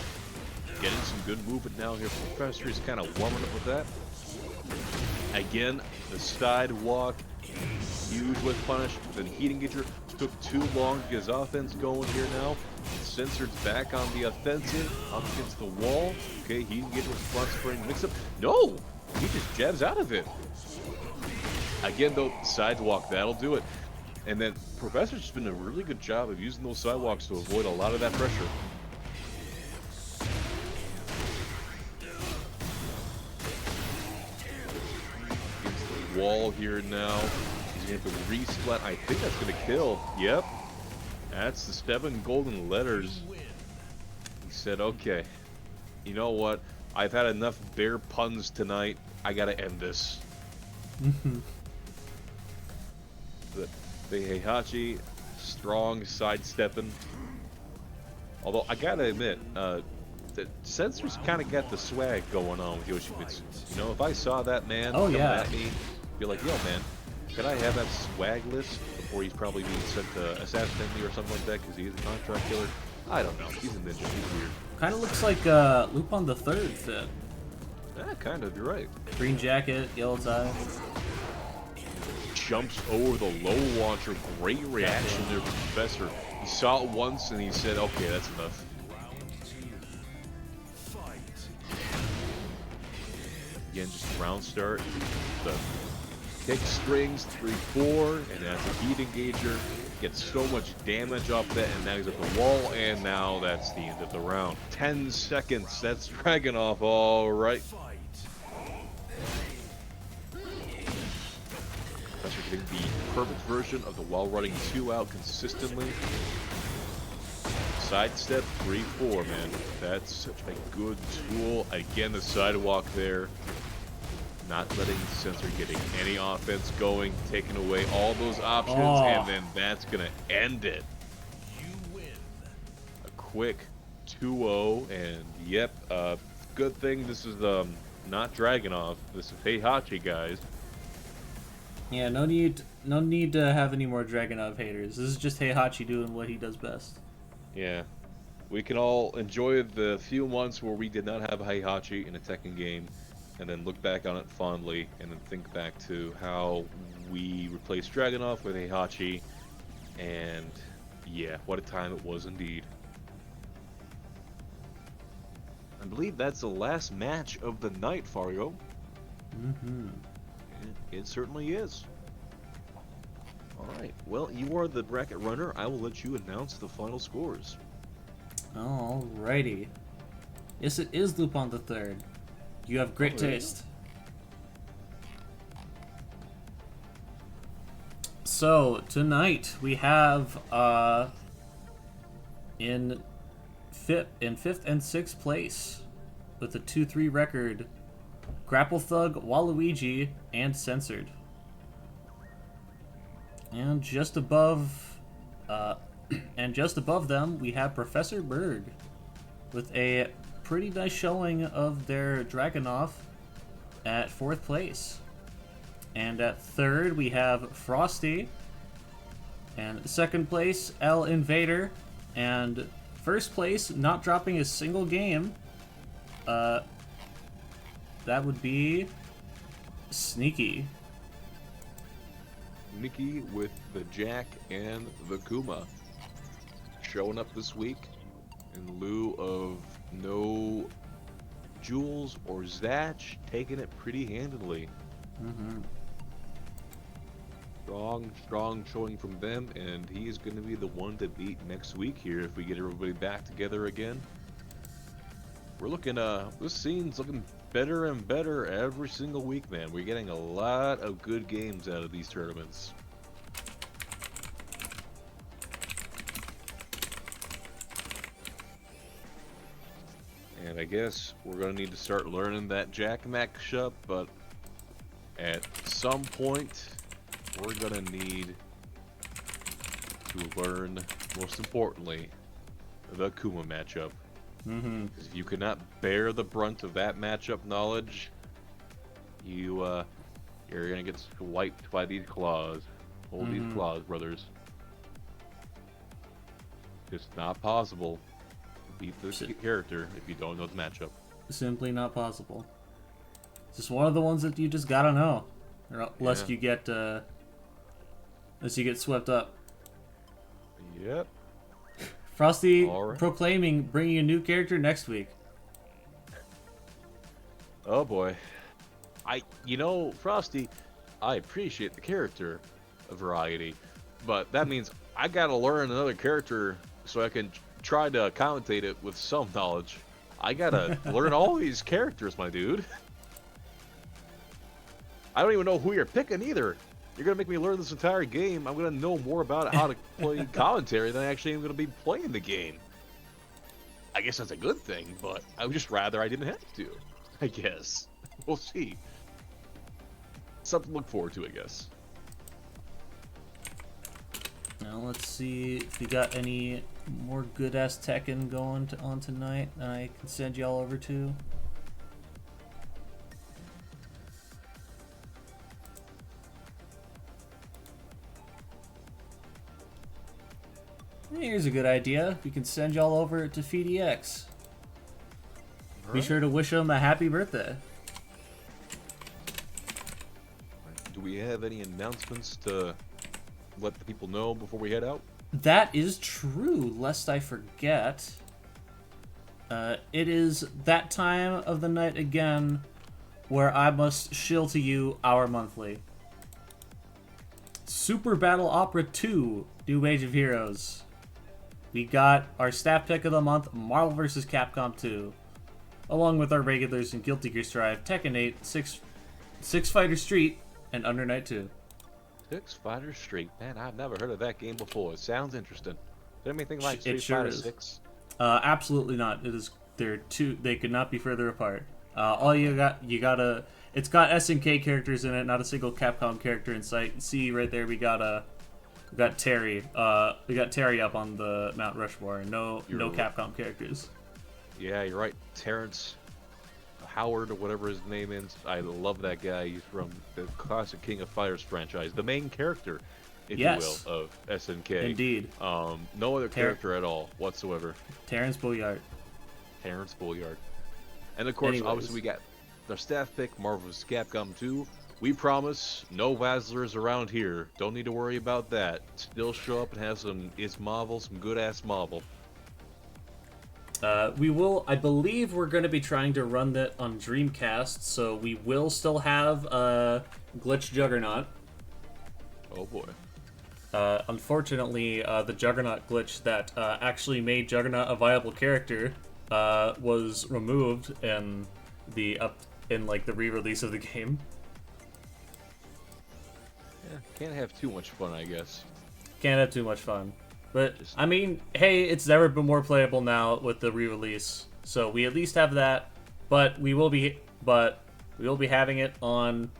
Getting some good movement now here. Professor is kind of warming up with that. Again, the sidewalk, huge with punish. The heating engager took too long to get his offense going here now. Censored's back on the offensive, up against the wall. Okay, heating engager with front spring mix up. No! He just jabs out of it. Again, though, sidewalk, that'll do it. And then Professor's just been a really good job of using those sidewalks to avoid a lot of that pressure. Wall here now. He's going to have to resplat. I think that's going to kill. Yep. That's the 7 golden letters. He said, okay, you know what? I've had enough bear puns tonight. I got to end this. the Heihachi, strong sidestepping. Although, I got to admit, the Censor's kind of got the swag going on with Yoshibitsu. You know, if I saw that man coming at me, be like, yo, man, could I have that swag list before he's probably being sent to assassinate me or something like that because he is a contract killer? I don't know. He's a ninja. He's weird. Kind of looks like Lupin the Third fit. Yeah, kind of. You're right. Green jacket, yellow tie. Jumps over the low launcher. Great reaction there from Professor. He saw it once and he said, okay, that's enough. Again, just round start. The kick strings, 3-4, and that's a heat engager. Gets so much damage off that, and now he's at the wall, and now that's the end of the round. 10 seconds, that's Dragunov, all right. Professor getting the perfect version of the while running 2 out consistently. Sidestep, 3-4, man. That's such a good tool. Again, the sidewalk there. Not letting Censor getting any offense going, taking away all those options, and then that's going to end it. You win. A quick 2-0, and yep, good thing this is not Dragunov. This is Heihachi, guys. Yeah, no need to have any more Dragunov haters. This is just Heihachi doing what he does best. Yeah. We can all enjoy the few months where we did not have Heihachi in a Tekken game, and then look back on it fondly, and then think back to how we replaced Dragunov with Heihachi, and yeah, what a time it was indeed. I believe that's the last match of the night, Fario. Mm-hmm. It certainly is. Alright, well, you are the bracket runner. I will let you announce the final scores. Alrighty. Yes, it is Lupin the Third. You have great taste. So, tonight we have, in 5th and 6th place, with a 2-3 record, Grapple Thug, Waluigi, and Censored. And just above, them, we have Professor Berg, with a pretty nice showing of their Dragunov at 4th place. And at 3rd, we have Frosty. And 2nd place, El Invader. And 1st place, not dropping a single game, that would be Sneaky. Nikki with the Jack and the Kuma showing up this week in lieu of no Jules or Zatch, taking it pretty handily. Strong showing from them, and he's going to be the one to beat next week here if we get everybody back together again. We're looking, this scene's looking better and better every single week, man. We're getting a lot of good games out of these tournaments. And I guess we're going to need to start learning that Jack matchup, but at some point, we're going to need to learn, most importantly, the Kuma matchup. If you cannot bear the brunt of that matchup knowledge, you're going to get swiped by these claws. Hold these claws, brothers. It's not possible to beat this character if you don't know the matchup. Simply not possible. It's just one of the ones that you just gotta know, or lest you get swept up. Yep. Frosty proclaiming bringing a new character next week. Oh boy. Frosty, I appreciate the character variety, but that means I gotta learn another character so I can try to commentate it with some knowledge. I gotta learn all these characters, my dude. I don't even know who you're picking either. You're gonna make me learn this entire game. I'm gonna know more about how to play commentary than I actually am gonna be playing the game. I guess that's a good thing, but I would just rather I didn't have to. I guess. We'll see. Something to look forward to, I guess. Now let's see if we got any more good-ass Tekken going on tonight that I can send y'all over to. Here's a good idea. We can send y'all over to FDX. Be sure to wish them a happy birthday. Do we have any announcements to let the people know before we head out? That is true, lest I forget. It is that time of the night again where I must shill to you our monthly. Super Battle Opera 2, New Age of Heroes. We got our staff pick of the month, Marvel vs. Capcom 2. Along with our regulars in Guilty Gear Strive, Tekken 8, Six Fighter Street, and Under Night 2. Six Fighter Street. Man, I've never heard of that game before. It sounds interesting. Is there anything like Street Fighter 6? Absolutely not. It is. They're two. They could not be further apart. All you gotta. It's got SNK characters in it, not a single Capcom character in sight. See right there, we got Terry. We got Terry up on the Mount Rushmore. No Capcom characters. Yeah, you're right. Terrence Howard or whatever his name is. I love that guy. He's from the classic King of Fighters franchise, the main character, if you will, of SNK. Indeed. No other character at all whatsoever. Terrence Boyard. And of course, obviously, we got our staff pick, Marvel vs. Capcom 2. We promise no Wazzlers around here. Don't need to worry about that. Still show up and have some Marvel, some good ass Marvel. We will. I believe we're going to be trying to run that on Dreamcast, so we will still have Glitch Juggernaut. Oh boy. Unfortunately, the Juggernaut glitch that actually made Juggernaut a viable character was removed in the re-release of the game. Yeah, can't have too much fun, I guess. Can't have too much fun. But, I mean, hey, it's never been more playable now with the re-release. So we at least have that. But we will be having it on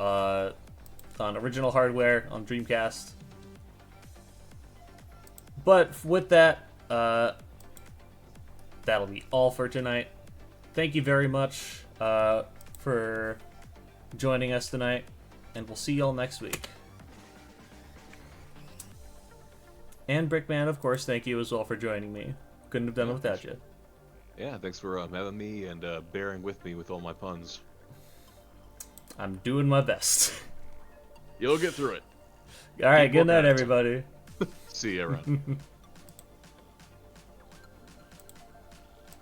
original hardware, on Dreamcast. But with that, that'll be all for tonight. Thank you very much for joining us tonight. And we'll see y'all next week. And Brickman, of course, thank you as well for joining me. Couldn't have done it without you. Yeah, thanks for having me and bearing with me with all my puns. I'm doing my best. You'll get through it. All right, Keep good night, working on it. everybody. See you around.